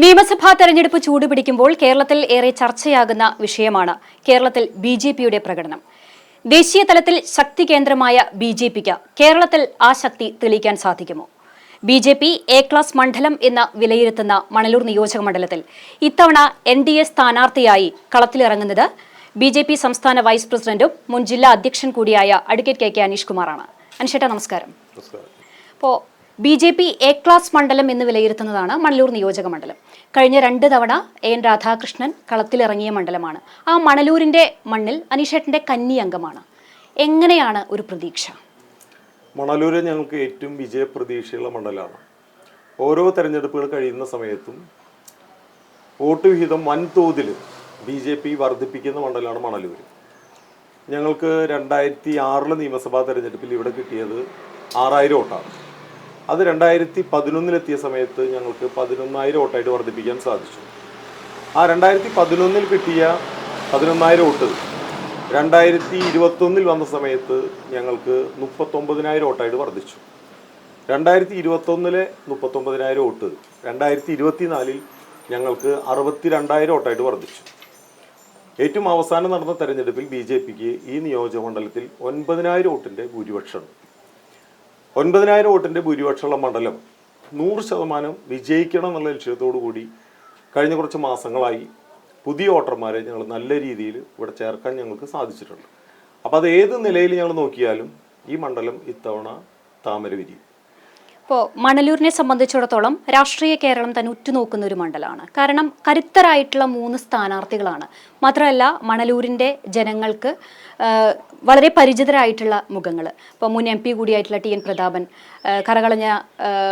നിയമസഭാ തെരഞ്ഞെടുപ്പ് ചൂടുപിടിക്കുമ്പോൾ കേരളത്തിൽ ഏറെ ചർച്ചയാകുന്ന വിഷയമാണ് കേരളത്തിൽ ബിജെപിയുടെ പ്രകടനം. ദേശീയ തലത്തിൽ ശക്തി കേന്ദ്രമായ ബിജെപിക്ക് കേരളത്തിൽ ആ ശക്തി തെളിയിക്കാൻ സാധിക്കുമോ? ബിജെപി എ ക്ലാസ് മണ്ഡലം എന്ന് വിലയിരുത്തുന്ന മണലൂർ നിയോജക മണ്ഡലത്തിൽ ഇത്തവണ എൻഡിഎ സ്ഥാനാർത്ഥിയായി കളത്തിലിറങ്ങുന്നത് ബിജെപി സംസ്ഥാന വൈസ് പ്രസിഡന്റും മുൻ ജില്ലാ അധ്യക്ഷൻ കൂടിയായ അഡ്വക്കേറ്റ് കെ അനീഷ് കുമാറാണ്. അനീഷേട്ടാ നമസ്കാരം. അപ്പോൾ ബിജെപി എ ക്ലാസ് മണ്ഡലം എന്ന് വിലയിരുത്തുന്നതാണ് മണലൂർ നിയോജക മണ്ഡലം. കഴിഞ്ഞ 2 തവണ എൻ രാധാകൃഷ്ണൻ കളത്തിലിറങ്ങിയ മണ്ഡലമാണ്. ആ മണലൂരിന്റെ മണ്ണിൽ അനീഷേട്ടന്റെ കന്നി അംഗമാണ്. എങ്ങനെയാണ് ഒരു പ്രതീക്ഷ? മണലൂര് ഞങ്ങൾക്ക് ഏറ്റവും വിജയപ്രതീക്ഷയുള്ള മണ്ഡലമാണ്. ഓരോ തെരഞ്ഞെടുപ്പുകൾ കഴിയുന്ന സമയത്തും വോട്ട് വിഹിതം വൻതോതിൽ BJP വർദ്ധിപ്പിക്കുന്ന മണ്ഡലമാണ് മണലൂർ. ഞങ്ങൾക്ക് 2006 നിയമസഭാ തെരഞ്ഞെടുപ്പിൽ ഇവിടെ കിട്ടിയത് 6000 വോട്ടാണ്. അത് 2011 സമയത്ത് ഞങ്ങൾക്ക് 11,000 വോട്ടായിട്ട് വർദ്ധിപ്പിക്കാൻ സാധിച്ചു. ആ 2011 കിട്ടിയ 11,000 വോട്ട് 2021 വന്ന സമയത്ത് ഞങ്ങൾക്ക് 39,000 വോട്ടായിട്ട് വർദ്ധിച്ചു. 2021 39,000 വോട്ട് 2024 ഞങ്ങൾക്ക് 62,000 വോട്ടായിട്ട് വർദ്ധിച്ചു. ഏറ്റവും അവസാനം നടന്ന തെരഞ്ഞെടുപ്പിൽ BJPക്ക് ഈ നിയോജകമണ്ഡലത്തിൽ 9,000 വോട്ടിൻ്റെ ഭൂരിപക്ഷമുണ്ട്. 9,000 വോട്ടിൻ്റെ ഭൂരിപക്ഷമുള്ള മണ്ഡലം 100% വിജയിക്കണം എന്നുള്ള ലക്ഷ്യത്തോടു കൂടി കഴിഞ്ഞ കുറച്ച് മാസങ്ങളായി പുതിയ വോട്ടർമാരെ ഞങ്ങൾ നല്ല രീതിയിൽ ഇവിടെ ചേർക്കാൻ ഞങ്ങൾക്ക് സാധിച്ചിട്ടുണ്ട്. അപ്പോൾ അത് ഏത് നിലയിൽ ഞങ്ങൾ നോക്കിയാലും ഈ മണ്ഡലം ഇത്തവണ താമര വിരിയും. ഇപ്പോൾ മണലൂരിനെ സംബന്ധിച്ചിടത്തോളം രാഷ്ട്രീയ കേരളം തന്നെ ഉറ്റുനോക്കുന്ന ഒരു മണ്ഡലമാണ്. കാരണം കരുത്തരായിട്ടുള്ള 3 സ്ഥാനാർത്ഥികളാണ്. മാത്രമല്ല മണലൂരിൻ്റെ ജനങ്ങൾക്ക് വളരെ പരിചിതരായിട്ടുള്ള മുഖങ്ങൾ. ഇപ്പോൾ മുൻ MP കൂടിയായിട്ടുള്ള TN പ്രതാപൻ, കരകളഞ്ഞ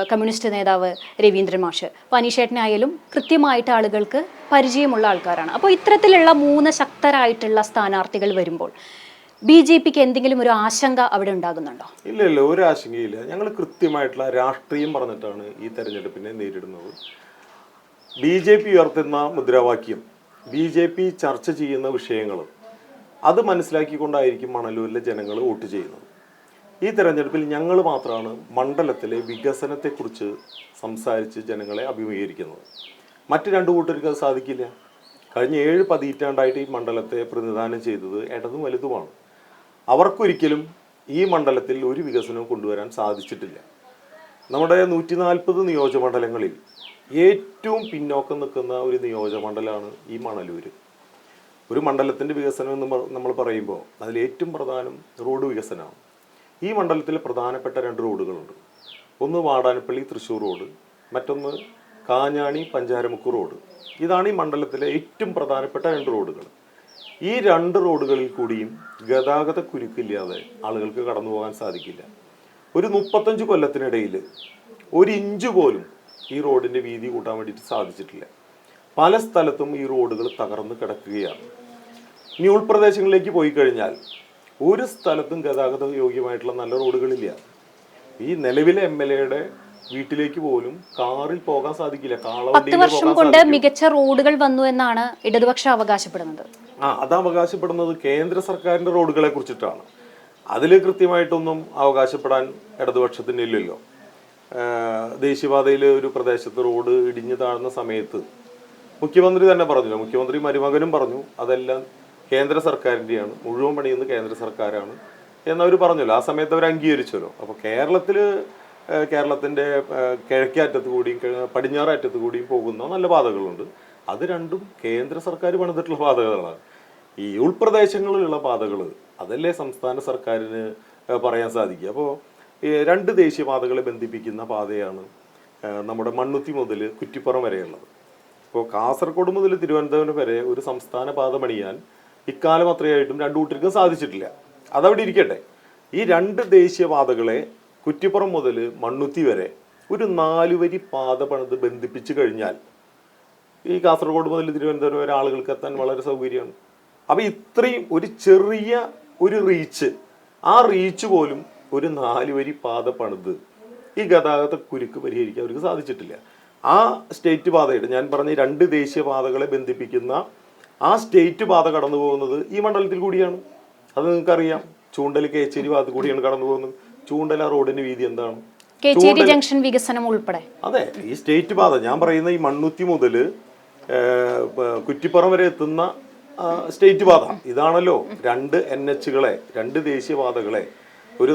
കമ്മ്യൂണിസ്റ്റ് നേതാവ് രവീന്ദ്രൻ മാഷ്, അപ്പോൾ അനീഷേട്ടനായാലും കൃത്യമായിട്ട് ആളുകൾക്ക് പരിചയമുള്ള ആൾക്കാരാണ്. അപ്പോൾ ഇത്തരത്തിലുള്ള 3 ശക്തരായിട്ടുള്ള സ്ഥാനാർത്ഥികൾ വരുമ്പോൾ BJPക്ക് എന്തെങ്കിലും ഒരു ആശങ്ക അവിടെ ഉണ്ടാകുന്നുണ്ടോ? ഇല്ല, ഒരു ആശങ്കയില്ല. ഞങ്ങൾ കൃത്യമായിട്ടുള്ള രാഷ്ട്രീയം പറഞ്ഞിട്ടാണ് ഈ തെരഞ്ഞെടുപ്പിനെ നേരിടുന്നത്. BJP ഉയർത്തുന്ന മുദ്രാവാക്യം, BJP ചർച്ച ചെയ്യുന്ന വിഷയങ്ങൾ അത് മനസ്സിലാക്കിക്കൊണ്ടായിരിക്കും മണലൂരിലെ ജനങ്ങൾ വോട്ട് ചെയ്യുന്നത്. ഈ തെരഞ്ഞെടുപ്പിൽ ഞങ്ങൾ മാത്രമാണ് മണ്ഡലത്തിലെ വികസനത്തെക്കുറിച്ച് സംസാരിച്ച് ജനങ്ങളെ അഭിമുഖീകരിക്കുന്നത്. മറ്റ് 2 കൂട്ടർക്ക് അത് സാധിക്കില്ല. കഴിഞ്ഞ 7 പതിറ്റാണ്ടായിട്ട് ഈ മണ്ഡലത്തെ പ്രതിനിധാനം ചെയ്തത് ഇടതും വലുതുമാണ്. അവർക്കൊരിക്കലും ഈ മണ്ഡലത്തിൽ ഒരു വികസനവും കൊണ്ടുവരാൻ സാധിച്ചിട്ടില്ല. നമ്മുടെ 140 നിയോജകമണ്ഡലങ്ങളിൽ ഏറ്റവും പിന്നോക്കം നിൽക്കുന്ന ഒരു നിയോജകമണ്ഡലമാണ് ഈ മണലൂർ. ഒരു മണ്ഡലത്തിൻ്റെ വികസനം എന്ന് നമ്മൾ പറയുമ്പോൾ അതിൽ ഏറ്റവും പ്രധാനം റോഡ് വികസനമാണ്. ഈ മണ്ഡലത്തിൽ പ്രധാനപ്പെട്ട 2 റോഡുകളുണ്ട്. ഒന്ന് വാടാനപ്പള്ളി തൃശ്ശൂർ റോഡ്, മറ്റൊന്ന് കാഞ്ഞാണി പഞ്ചാരമുക്ക് റോഡ്. ഇതാണ് ഈ മണ്ഡലത്തിലെ ഏറ്റവും പ്രധാനപ്പെട്ട 2 റോഡുകൾ. ഈ 2 റോഡുകളിൽ കൂടിയും ഗതാഗത കുരുക്കില്ലാതെ ആളുകൾക്ക് കടന്നു പോകാൻ സാധിക്കില്ല. ഒരു 35 കൊല്ലത്തിനിടയിൽ 1 ഇഞ്ച് പോലും ഈ റോഡിൻ്റെ വീതി കൂട്ടാൻ വേണ്ടിയിട്ട് സാധിച്ചിട്ടില്ല. പല സ്ഥലത്തും ഈ റോഡുകൾ തകർന്ന് കിടക്കുകയാണ്. ഇനി ഉൾപ്രദേശങ്ങളിലേക്ക് പോയി കഴിഞ്ഞാൽ ഒരു സ്ഥലത്തും ഗതാഗത യോഗ്യമായിട്ടുള്ള നല്ല റോഡുകളില്ല. ഈ നിലവിലെ MLA വീട്ടിലേക്ക് പോലും കാറിൽ പോകാൻ സാധിക്കില്ല. 10 വർഷം കൊണ്ട് മികച്ച റോഡുകൾ വന്നു എന്നാണ് ഇടതുപക്ഷം അവകാശപ്പെടുന്നത്. അത് അവകാശപ്പെടുന്നത് കേന്ദ്ര സർക്കാരിന്റെ റോഡുകളെ കുറിച്ചിട്ടാണ്. അതിൽ കൃത്യമായിട്ടൊന്നും അവകാശപ്പെടാൻ ഇടതുപക്ഷത്തിന് ഇല്ലല്ലോ. ദേശീയപാതയിൽ ഒരു പ്രദേശത്ത് റോഡ് ഇടിഞ്ഞു താഴ്ന്ന സമയത്ത് മുഖ്യമന്ത്രി തന്നെ പറഞ്ഞല്ലോ, മുഖ്യമന്ത്രി മരുമകനും പറഞ്ഞു അതെല്ലാം കേന്ദ്ര സർക്കാരിൻ്റെയാണ്, മുഴുവൻ പണിയുന്നത് കേന്ദ്ര സർക്കാരാണ് എന്നവർ പറഞ്ഞല്ലോ. ആ സമയത്ത് അവർ അംഗീകരിച്ചല്ലോ. അപ്പോൾ കേരളത്തിൻ്റെ കിഴക്കേ അറ്റത്ത് കൂടിയും പടിഞ്ഞാറ് അറ്റത്ത് കൂടിയും പോകുന്ന നല്ല പാതകളുണ്ട്. അത് രണ്ടും കേന്ദ്ര സർക്കാർ പണിതിട്ടുള്ള പാതകളാണ്. ഈ ഉൾപ്രദേശങ്ങളിലുള്ള പാതകൾ അതല്ലേ സംസ്ഥാന സർക്കാരിന് പറയാൻ സാധിക്കുക. അപ്പോൾ 2 ദേശീയപാതകളെ ബന്ധിപ്പിക്കുന്ന പാതയാണ് നമ്മുടെ മണ്ണുത്തി മുതൽ കുറ്റിപ്പുറം വരെയുള്ളത്. ഇപ്പോൾ കാസർഗോഡ് മുതൽ തിരുവനന്തപുരം വരെ ഒരു സംസ്ഥാന പാത പണിയാൻ ഇക്കാലം അത്രയായിട്ടും 2 കൂട്ടർക്കും സാധിച്ചിട്ടില്ല. അതവിടെ ഇരിക്കട്ടെ. ഈ 2 ദേശീയപാതകളെ കുറ്റിപ്പുറം മുതൽ മണ്ണുത്തി വരെ ഒരു 4 വരി പാത പണിത് ബന്ധിപ്പിച്ചു കഴിഞ്ഞാൽ ഈ കാസർഗോഡ് മുതൽ തിരുവനന്തപുരം വരെ ആളുകൾക്ക് എത്താൻ വളരെ സൗകര്യമാണ്. അപ്പോൾ ഇത്രയും ഒരു ചെറിയ ഒരു റീച്ച്, ആ റീച്ച് പോലും ഒരു 4 വരി പാത പണിത് ഈ ഗതാഗത കുരുക്ക് പരിഹരിക്കാൻ അവർക്ക് സാധിച്ചിട്ടില്ല. ആ സ്റ്റേറ്റ് പാതയുടെ ഞാൻ പറഞ്ഞ 2 ദേശീയ പാതകളെ ബന്ധിപ്പിക്കുന്ന ആ സ്റ്റേറ്റ് പാത കടന്നു പോകുന്നത് ഈ മണ്ഡലത്തിൽ കൂടിയാണ്. അത് നിങ്ങൾക്കറിയാം. ചൂണ്ടൽ കേച്ചേരി ഭാഗത്ത് കൂടിയാണ് കടന്നു പോകുന്നത്. ചൂണ്ടൽ ആ റോഡിൻ്റെ വീതി എന്താണ്? കേച്ചേരി ജംഗ്ഷൻ വികസനം ഉൾപ്പെടെ. അതെ, ഈ സ്റ്റേറ്റ് പാത ഞാൻ പറയുന്ന ഈ മണ്ണുത്തി മുതൽ കുറ്റിപ്പുറം വരെ എത്തുന്ന സ്റ്റേറ്റ് പാത ഇതാണല്ലോ. 2 NHകളെ, 2 ദേശീയപാതകളെ, ഒരു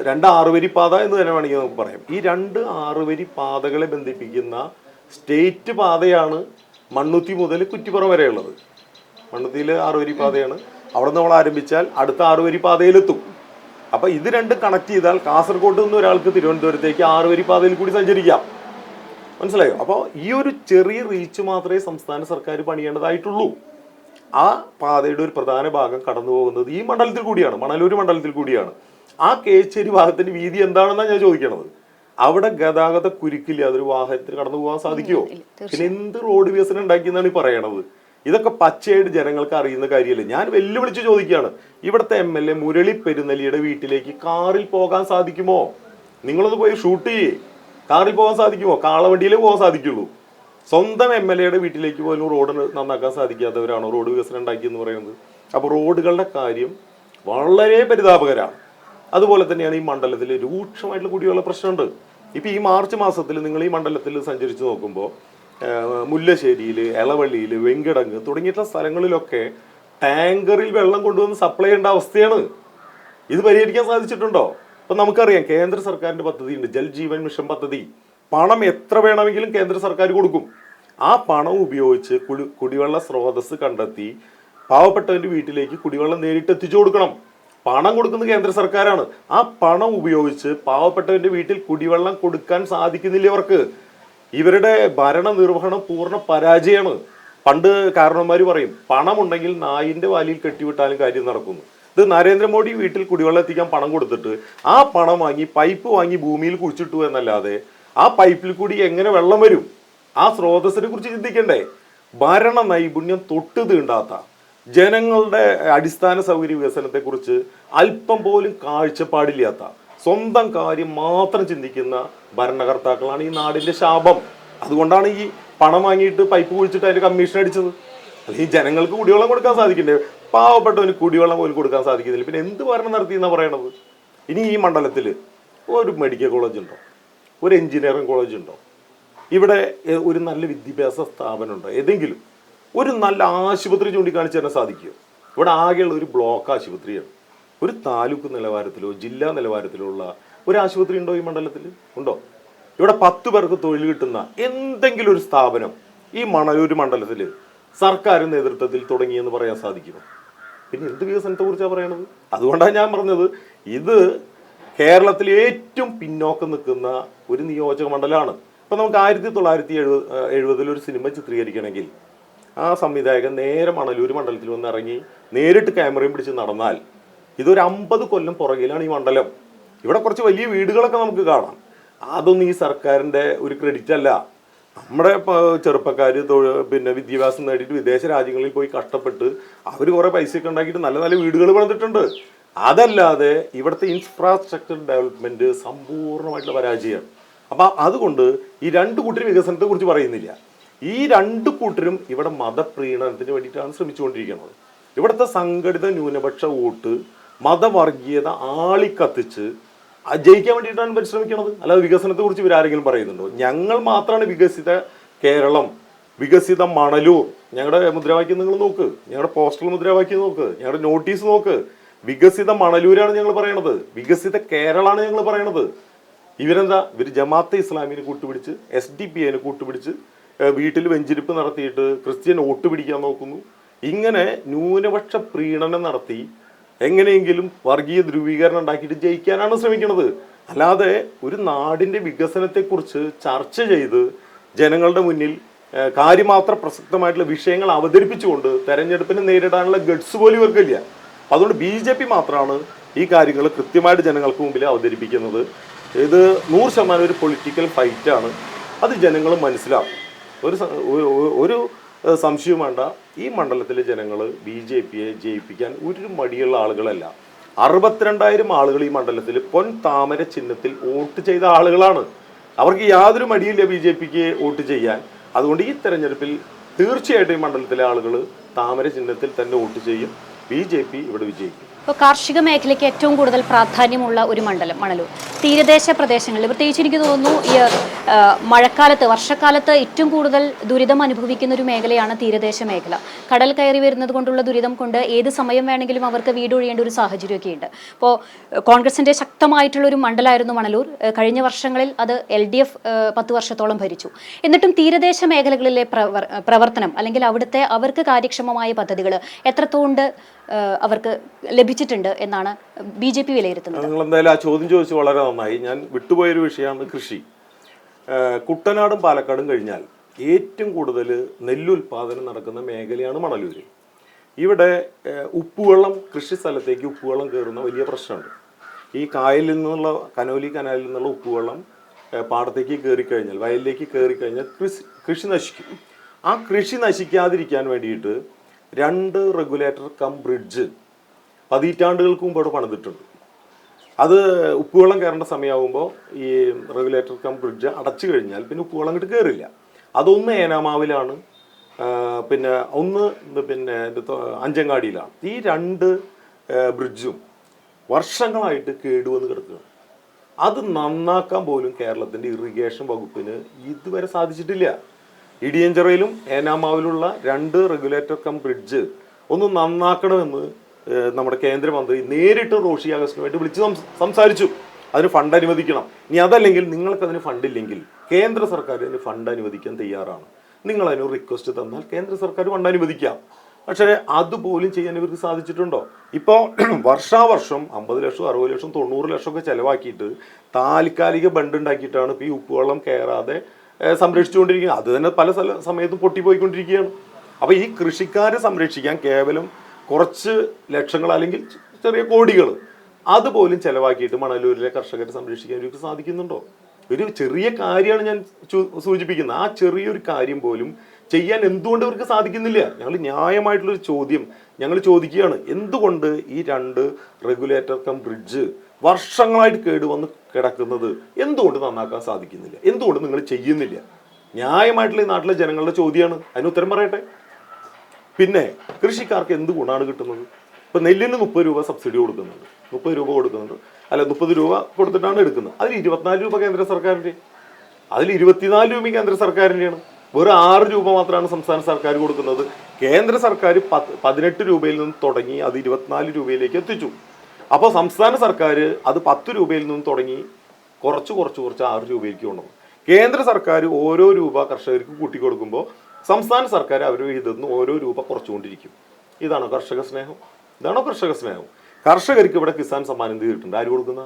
2 ആറുവരി പാത എന്ന് തന്നെ വേണമെങ്കിൽ നമുക്ക് പറയാം. ഈ 2 ആറുവരി പാതകളെ ബന്ധിപ്പിക്കുന്ന സ്റ്റേറ്റ് പാതയാണ് മണ്ണുത്തി മുതൽ കുറ്റിപ്പുറം വരെയുള്ളത്. മണ്ണുത്തിയിൽ 6 വരി പാതയാണ്. അവിടെ നിന്ന് നമ്മൾ ആരംഭിച്ചാൽ അടുത്ത 6 വരി പാതയിലെത്തും. അപ്പം ഇത് രണ്ടും കണക്ട് ചെയ്താൽ കാസർഗോഡ് നിന്ന് ഒരാൾക്ക് തിരുവനന്തപുരത്തേക്ക് 6 വരി പാതയിൽ കൂടി സഞ്ചരിക്കാം. മനസ്സിലായോ? അപ്പോൾ ഈ ഒരു ചെറിയ റീച്ച് മാത്രമേ സംസ്ഥാന സർക്കാർ പണിയേണ്ടതായിട്ടുള്ളൂ. ആ പാതയുടെ ഒരു പ്രധാന ഭാഗം കടന്നു പോകുന്നത് ഈ മണ്ഡലത്തിൽ കൂടിയാണ്, മണലൂർ മണ്ഡലത്തിൽ കൂടിയാണ്. ആ കേച്ചേരി ഭാഗത്തിന്റെ വീതി എന്താണെന്നാണ് ഞാൻ ചോദിക്കണത്. അവിടെ ഗതാഗത കുരുക്കില്ല, അതൊരു വാഹനത്തിന് കടന്നു പോകാൻ സാധിക്കുമോ? പിന്നെ എന്ത് റോഡ് വികസനം ഉണ്ടാക്കിയെന്നാണ് ഈ പറയണത്? ഇതൊക്കെ പച്ചയായിട്ട് ജനങ്ങൾക്ക് അറിയുന്ന കാര്യമല്ലേ. ഞാൻ വെല്ലുവിളിച്ച് ചോദിക്കുകയാണ്, ഇവിടുത്തെ MLA മുരളി പെരുന്നലിയുടെ വീട്ടിലേക്ക് കാറിൽ പോകാൻ സാധിക്കുമോ? നിങ്ങളൊന്ന് പോയി ഷൂട്ട് ചെയ്യേ. കാറിൽ പോകാൻ സാധിക്കുമോ? കാളവണ്ടിയിലേ പോകാൻ സാധിക്കുള്ളൂ. സ്വന്തം MLAയുടെ വീട്ടിലേക്ക് പോലും റോഡ് നന്നാക്കാൻ സാധിക്കാത്തവരാണോ റോഡ് വികസനം ഉണ്ടാക്കിയെന്ന് പറയുന്നത്? അപ്പോൾ റോഡുകളുടെ കാര്യം വളരെ പരിതാപകരമാണ്. അതുപോലെ തന്നെയാണ് ഈ മണ്ഡലത്തിൽ രൂക്ഷമായിട്ടുള്ള കുടിവെള്ള പ്രശ്നമുണ്ട്. ഇപ്പം ഈ മാർച്ച് മാസത്തിൽ നിങ്ങൾ ഈ മണ്ഡലത്തിൽ സഞ്ചരിച്ച് നോക്കുമ്പോൾ മുല്ലശ്ശേരിയിൽ, എളവള്ളിയിൽ, വെങ്കിടങ്ങ് തുടങ്ങിയിട്ടുള്ള സ്ഥലങ്ങളിലൊക്കെ ടാങ്കറിൽ വെള്ളം കൊണ്ടുവന്ന് സപ്ലൈ ചെയ്യേണ്ട അവസ്ഥയാണ്. ഇത് പരിഹരിക്കാൻ സാധിച്ചിട്ടുണ്ടോ? അപ്പം നമുക്കറിയാം കേന്ദ്ര സർക്കാരിൻ്റെ പദ്ധതിയുണ്ട്, ജൽ ജീവൻ മിഷൻ പദ്ധതി. പണം എത്ര വേണമെങ്കിലും കേന്ദ്ര സർക്കാർ കൊടുക്കും. ആ പണം ഉപയോഗിച്ച് കുടിവെള്ള സ്രോതസ് കണ്ടെത്തി പാവപ്പെട്ടവൻ്റെ വീട്ടിലേക്ക് കുടിവെള്ളം നേരിട്ട് എത്തിച്ചു കൊടുക്കണം. പണം കൊടുക്കുന്നത് കേന്ദ്ര സർക്കാരാണ്. ആ പണം ഉപയോഗിച്ച് പാവപ്പെട്ടവൻ്റെ വീട്ടിൽ കുടിവെള്ളം കൊടുക്കാൻ സാധിക്കുന്നില്ല ഇവർക്ക്. ഇവരുടെ ഭരണനിർവഹണം പൂർണ്ണ പരാജയമാണ്. പണ്ട് കാരണവന്മാർ പറയും, പണമുണ്ടെങ്കിൽ നായിൻ്റെ വാലിയിൽ കെട്ടിവിട്ടാലും കാര്യം നടക്കുന്നു. ഇത് നരേന്ദ്രമോദി വീട്ടിൽ കുടിവെള്ളം എത്തിക്കാൻ പണം കൊടുത്തിട്ട് ആ പണം വാങ്ങി പൈപ്പ് വാങ്ങി ഭൂമിയിൽ കുഴിച്ചിട്ടു എന്നല്ലാതെ ആ പൈപ്പിൽ കൂടി എങ്ങനെ വെള്ളം വരും? ആ സ്രോതസ്സിനെ കുറിച്ച് ചിന്തിക്കണ്ടേ? ഭരണ നൈപുണ്യം തൊട്ട് തീണ്ടാത്ത, ജനങ്ങളുടെ അടിസ്ഥാന സൗകര്യ വികസനത്തെക്കുറിച്ച് അല്പം പോലും കാഴ്ചപ്പാടില്ലാത്ത, സ്വന്തം കാര്യം മാത്രം ചിന്തിക്കുന്ന ഭരണകർത്താക്കളാണ് ഈ നാടിന്റെ ശാപം. അതുകൊണ്ടാണ് ഈ പണം വാങ്ങിയിട്ട് പൈപ്പ് കുഴിച്ചിട്ട് അതിന്റെ കമ്മീഷൻ അടിച്ചത്. അല്ലെങ്കിൽ ജനങ്ങൾക്ക് കുടിവെള്ളം കൊടുക്കാൻ സാധിക്കണ്ടേ? പാവപ്പെട്ടവന് കുടിവെള്ളം പോലും കൊടുക്കാൻ സാധിക്കുന്നില്ല. പിന്നെ എന്ത് ഭരണം നടത്തിയെന്നാണ് പറയണത്? ഇനി ഈ മണ്ഡലത്തിൽ ഒരു മെഡിക്കൽ കോളേജ് ഉണ്ടോ? ഒരു എഞ്ചിനീയറിംഗ് കോളേജ് ഉണ്ടോ? ഇവിടെ ഒരു നല്ല വിദ്യാഭ്യാസ സ്ഥാപനം ഉണ്ടോ? ഏതെങ്കിലും ഒരു നല്ല ആശുപത്രി ചൂണ്ടിക്കാണിച്ച് തന്നെ സാധിക്കുമോ? ഇവിടെ ആകെയുള്ള ഒരു ബ്ലോക്ക് ആശുപത്രിയാണ്. ഒരു താലൂക്ക് നിലവാരത്തിലോ ജില്ലാ നിലവാരത്തിലോ ഉള്ള ഒരു ആശുപത്രി ഉണ്ടോ ഈ മണ്ഡലത്തിൽ? ഉണ്ടോ? ഇവിടെ 10 പേർക്ക് തൊഴിൽ കിട്ടുന്ന എന്തെങ്കിലും ഒരു സ്ഥാപനം ഈ മണലൂർ മണ്ഡലത്തിൽ സർക്കാർ നേതൃത്വത്തിൽ തുടങ്ങിയെന്ന് പറയാൻ സാധിക്കുമോ? പിന്നെ എന്ത് വികസനത്തെ കുറിച്ചാണ് പറയണത്? അതുകൊണ്ടാണ് ഞാൻ പറഞ്ഞത്, ഇത് കേരളത്തിൽ ഏറ്റവും പിന്നോക്കം നിൽക്കുന്ന ഒരു നിയോജക മണ്ഡലമാണ്. ഇപ്പം നമുക്ക് 1970 ഒരു സിനിമ ചിത്രീകരിക്കണമെങ്കിൽ ആ സംവിധായകൻ നേരെ മണലൂർ മണ്ഡലത്തിൽ വന്ന് ഇറങ്ങി നേരിട്ട് ക്യാമറയും പിടിച്ച് നടന്നാൽ ഇതൊരു 50 കൊല്ലം പുറകിലാണ് ഈ മണ്ഡലം. ഇവിടെ കുറച്ച് വലിയ വീടുകളൊക്കെ നമുക്ക് കാണാം. അതൊന്നും ഈ സർക്കാരിൻ്റെ ഒരു ക്രെഡിറ്റ് അല്ല. നമ്മുടെ ചെറുപ്പക്കാർ പിന്നെ വിദ്യാഭ്യാസം നേടിയിട്ട് വിദേശ രാജ്യങ്ങളിൽ പോയി കഷ്ടപ്പെട്ട് അവർ കുറേ പൈസയൊക്കെ ഉണ്ടാക്കിയിട്ട് നല്ല നല്ല വീടുകൾ പണിതിട്ടുണ്ട്. അതല്ലാതെ ഇവിടുത്തെ ഇൻഫ്രാസ്ട്രക്ചർ ഡെവലപ്മെൻറ്റ് സമ്പൂർണ്ണമായിട്ടുള്ള പരാജയമാണ്. അപ്പം അതുകൊണ്ട് ഈ 2 കൂട്ടർ വികസനത്തെ കുറിച്ച് പറയുന്നില്ല. ഈ 2 കൂട്ടരും ഇവിടെ മതപ്രീണനത്തിന് വേണ്ടിയിട്ടാണ് ശ്രമിച്ചുകൊണ്ടിരിക്കുന്നത്. ഇവിടുത്തെ സംഘടിത ന്യൂനപക്ഷ വോട്ട് മതവർഗീയത ആളിക്കത്തിച്ച് ജയിക്കാൻ വേണ്ടിയിട്ടാണ് പരിശ്രമിക്കുന്നത്. അല്ലാതെ വികസനത്തെ കുറിച്ച് ഇവരാരെങ്കിലും പറയുന്നുണ്ടോ? ഞങ്ങൾ മാത്രമാണ് വികസിത കേരളം, വികസിത മണലൂർ. ഞങ്ങളുടെ മുദ്രാവാക്യം നിങ്ങൾ നോക്ക്, ഞങ്ങളുടെ പോസ്റ്റൽ മുദ്രാവാക്യം നോക്ക്, ഞങ്ങളുടെ നോട്ടീസ് നോക്ക്. വികസിത മണലൂരാണ് ഞങ്ങൾ പറയണത്, വികസിത കേരളമാണ് ഞങ്ങൾ പറയണത്. ഇവരെന്താ? ഇവർ ജമാഅത്തെ ഇസ്ലാമിനെ കൂട്ടുപിടിച്ച് SDPIനെ കൂട്ടുപിടിച്ച് വീട്ടിൽ വെഞ്ചിരിപ്പ് നടത്തിയിട്ട് ക്രിസ്ത്യൻ വോട്ട് പിടിക്കാൻ നോക്കുന്നു. ഇങ്ങനെ ന്യൂനപക്ഷ പ്രീണനം നടത്തി എങ്ങനെയെങ്കിലും വർഗീയ ധ്രുവീകരണം ഉണ്ടാക്കിയിട്ട് ജയിക്കാനാണ് ശ്രമിക്കുന്നത്. അല്ലാതെ ഒരു നാടിൻ്റെ വികസനത്തെക്കുറിച്ച് ചർച്ച ചെയ്ത് ജനങ്ങളുടെ മുന്നിൽ കാര്യമാത്ര പ്രസക്തമായിട്ടുള്ള വിഷയങ്ങൾ അവതരിപ്പിച്ചുകൊണ്ട് തെരഞ്ഞെടുപ്പിനെ നേരിടാനുള്ള ഗഡ്സ് പോലും ഇവർക്കില്ല. അതുകൊണ്ട് BJP മാത്രമാണ് ഈ കാര്യങ്ങൾ കൃത്യമായിട്ട് ജനങ്ങൾക്ക് മുമ്പിൽ അവതരിപ്പിക്കുന്നത്. ഇത് 100% ഒരു പൊളിറ്റിക്കൽ ഫൈറ്റാണ്. അത് ജനങ്ങൾ മനസ്സിലാക്കും. ഒരു സംശയവും വേണ്ട, ഈ മണ്ഡലത്തിലെ ജനങ്ങൾ BJPയെ ജയിപ്പിക്കാൻ ഒരു മടിയുള്ള ആളുകളല്ല. 62,000 ആളുകൾ ഈ മണ്ഡലത്തിൽ പൊൻ താമര ചിഹ്നത്തിൽ വോട്ട് ചെയ്ത ആളുകളാണ്. അവർക്ക് യാതൊരു മടിയില്ല BJPക്ക് വോട്ട് ചെയ്യാൻ. അതുകൊണ്ട് ഈ തെരഞ്ഞെടുപ്പിൽ തീർച്ചയായിട്ടും ഈ മണ്ഡലത്തിലെ ആളുകൾ താമര ചിഹ്നത്തിൽ തന്നെ വോട്ട് ചെയ്യും. BJP ഇവിടെ വിജയിക്കും. ഇപ്പോൾ കാർഷിക മേഖലയ്ക്ക് ഏറ്റവും കൂടുതൽ പ്രാധാന്യമുള്ള ഒരു മണ്ഡലം മണലൂർ. തീരദേശ പ്രദേശങ്ങളിൽ പ്രത്യേകിച്ച് എനിക്ക് തോന്നുന്നു ഈ മഴക്കാലത്ത് വർഷക്കാലത്ത് ഏറ്റവും കൂടുതൽ ദുരിതം അനുഭവിക്കുന്ന ഒരു മേഖലയാണ് തീരദേശ മേഖല. കടൽ കയറി വരുന്നത് കൊണ്ടുള്ള ദുരിതം കൊണ്ട് ഏത് സമയം വേണമെങ്കിലും അവർക്ക് വീടൊഴിയേണ്ട ഒരു സാഹചര്യമൊക്കെ ഉണ്ട്. ഇപ്പോൾ കോൺഗ്രസിന്റെ ശക്തമായിട്ടുള്ള ഒരു മണ്ഡലമായിരുന്നു മണലൂർ. കഴിഞ്ഞ വർഷങ്ങളിൽ അത് LDF 10 വർഷത്തോളം ഭരിച്ചു. എന്നിട്ടും തീരദേശ മേഖലകളിലെ പ്രവർത്തനം അല്ലെങ്കിൽ അവിടുത്തെ അവർക്ക് കാര്യക്ഷമമായ പദ്ധതികൾ എത്രത്തോണ്ട് അവർക്ക് ലഭിച്ചിട്ടുണ്ട് എന്നാണ് BJP വിലയിരുത്തുന്നത്. നിങ്ങൾ എന്തായാലും ആ ചോദ്യം ചോദിച്ചു വളരെ നന്നായി. ഞാൻ വിട്ടുപോയൊരു വിഷയമാണ് കൃഷി. കുട്ടനാടും പാലക്കാടും കഴിഞ്ഞാൽ ഏറ്റവും കൂടുതൽ നെല്ലുൽപാദനം നടക്കുന്ന മേഖലയാണ് മണലൂര്. ഇവിടെ ഉപ്പുവെള്ളം കൃഷി സ്ഥലത്തേക്ക് ഉപ്പുവെള്ളം കയറുന്ന വലിയ പ്രശ്നമുണ്ട്. ഈ കായലിൽ നിന്നുള്ള കനോലി കനാലിൽ നിന്നുള്ള ഉപ്പുവെള്ളം പാടത്തേക്ക് കയറിക്കഴിഞ്ഞാൽ വയലിലേക്ക് കയറിക്കഴിഞ്ഞാൽ കൃഷി നശിക്കും. ആ കൃഷി നശിക്കാതിരിക്കാൻ വേണ്ടിയിട്ട് 2 റെഗുലേറ്റർ കം ബ്രിഡ്ജ് പതിറ്റാണ്ടുകൾക്ക് മുമ്പ് അവിടെ പണിതിട്ടുണ്ട്. അത് ഉപ്പുവെള്ളം കയറേണ്ട സമയമാകുമ്പോൾ ഈ റെഗുലേറ്റർ കം ബ്രിഡ്ജ് അടച്ചു കഴിഞ്ഞാൽ പിന്നെ ഉപ്പുവെള്ളം അങ്ങോട്ട് കയറില്ല. അതൊന്ന് ഏനാമാവിലാണ്, പിന്നെ ഒന്ന് പിന്നെ അഞ്ചങ്ങാടിയിലാണ്. ഈ 2 ബ്രിഡ്ജും വർഷങ്ങളായിട്ട് കേടുവന്ന് കിടക്കുകയാണ്. അത് നന്നാക്കാൻ പോലും കേരളത്തിൻ്റെ ഇറിഗേഷൻ വകുപ്പിന് ഇതുവരെ സാധിച്ചിട്ടില്ല. ഇടിയഞ്ചിറയിലും ഏനാമാവിലുള്ള 2 റെഗുലേറ്റർ കം ബ്രിഡ്ജ് ഒന്ന് നന്നാക്കണമെന്ന് നമ്മുടെ കേന്ദ്രമന്ത്രി നേരിട്ട് റോഷി അഗസ്റ്റിനുമായിട്ട് വിളിച്ച് സംസാരിച്ചു. അതിന് ഫണ്ട് അനുവദിക്കണം. ഇനി അതല്ലെങ്കിൽ നിങ്ങൾക്കതിന് ഫണ്ടില്ലെങ്കിൽ കേന്ദ്ര സർക്കാർ അതിന് ഫണ്ട് അനുവദിക്കാൻ തയ്യാറാണ്. നിങ്ങൾ അതിന് റിക്വസ്റ്റ് തന്നാൽ കേന്ദ്ര സർക്കാർ ഫണ്ട് അനുവദിക്കാം. പക്ഷേ അതുപോലും ചെയ്യാൻ ഇവർക്ക് സാധിച്ചിട്ടുണ്ടോ? ഇപ്പോൾ വർഷാവർഷം 50 ലക്ഷം 60 ലക്ഷം 90 ലക്ഷം ഒക്കെ ചെലവാക്കിയിട്ട് താൽക്കാലിക ബണ്ട് ഉണ്ടാക്കിയിട്ടാണ് ഇപ്പോൾ ഈ ഉപ്പുവെള്ളം കയറാതെ സംരക്ഷിച്ചുകൊണ്ടിരിക്കുന്നത്. അത് തന്നെ പല സമയത്തും പൊട്ടിപ്പോയിക്കൊണ്ടിരിക്കുകയാണ്. അപ്പോൾ ഈ കൃഷിക്കാരെ സംരക്ഷിക്കാൻ കേവലം കുറച്ച് ലക്ഷങ്ങൾ അല്ലെങ്കിൽ ചെറിയ കോടികൾ അതുപോലും ചെലവാക്കിയിട്ട് മണലൂരിലെ കർഷകരെ സംരക്ഷിക്കാൻ ഇവർക്ക് സാധിക്കുന്നുണ്ടോ? ഒരു ചെറിയ കാര്യമാണ് ഞാൻ സൂചിപ്പിക്കുന്നത്. ആ ചെറിയൊരു കാര്യം പോലും ചെയ്യാൻ എന്തുകൊണ്ട് ഇവർക്ക് സാധിക്കുന്നില്ല? ഞങ്ങൾ ന്യായമായിട്ടുള്ളൊരു ചോദ്യം ഞങ്ങൾ ചോദിക്കുകയാണ്. എന്തുകൊണ്ട് ഈ 2 റെഗുലേറ്റർ കം ബ്രിഡ്ജ് വർഷങ്ങളായിട്ട് കേടുവന്ന് കിടക്കുന്നത് എന്തുകൊണ്ട് നന്നാക്കാൻ സാധിക്കുന്നില്ല? എന്തുകൊണ്ട് നിങ്ങൾ ചെയ്യുന്നില്ല? ന്യായമായിട്ടുള്ള ഈ നാട്ടിലെ ജനങ്ങളുടെ ചോദ്യമാണ്. അതിന് ഉത്തരം പറയട്ടെ. പിന്നെ കൃഷിക്കാർക്ക് എന്ത് ഗുണമാണ് കിട്ടുന്നത്? ഇപ്പം നെല്ലിന് 30 രൂപ സബ്സിഡി കൊടുക്കുന്നുണ്ട്, 30 രൂപ കൊടുക്കുന്നുണ്ട്, അല്ല 30 രൂപ കൊടുത്തിട്ടാണ് എടുക്കുന്നത്. അതിൽ 24 രൂപ കേന്ദ്ര സർക്കാരിൻ്റെ, അതിൽ 24 രൂപ കേന്ദ്ര സർക്കാരിൻ്റെയാണ്. വെറും 6 രൂപ മാത്രമാണ് സംസ്ഥാന സർക്കാർ കൊടുക്കുന്നത്. കേന്ദ്ര സർക്കാർ 18 രൂപയിൽ നിന്ന് തുടങ്ങി അത് 24 രൂപയിലേക്ക് എത്തിച്ചു. അപ്പോൾ സംസ്ഥാന സർക്കാർ അത് 10 രൂപയിൽ നിന്ന് തുടങ്ങി കുറച്ച് 6 രൂപയിലേക്ക് കൊണ്ടുവന്നു. കേന്ദ്ര സർക്കാർ ഓരോ രൂപ കർഷകർക്ക് കൂട്ടിക്കൊടുക്കുമ്പോൾ സംസ്ഥാന സർക്കാർ അവരുടെ വിഹിതത്തിൽ ഓരോ രൂപ കുറച്ചുകൊണ്ടിരിക്കും. ഇതാണോ കർഷക സ്നേഹം? ഇതാണോ കർഷക സ്നേഹം? കർഷകർക്ക് ഇവിടെ കിസാൻ സമ്മാൻ നിധി കിട്ടുന്നുണ്ട്. ആര് കൊടുക്കുന്ന?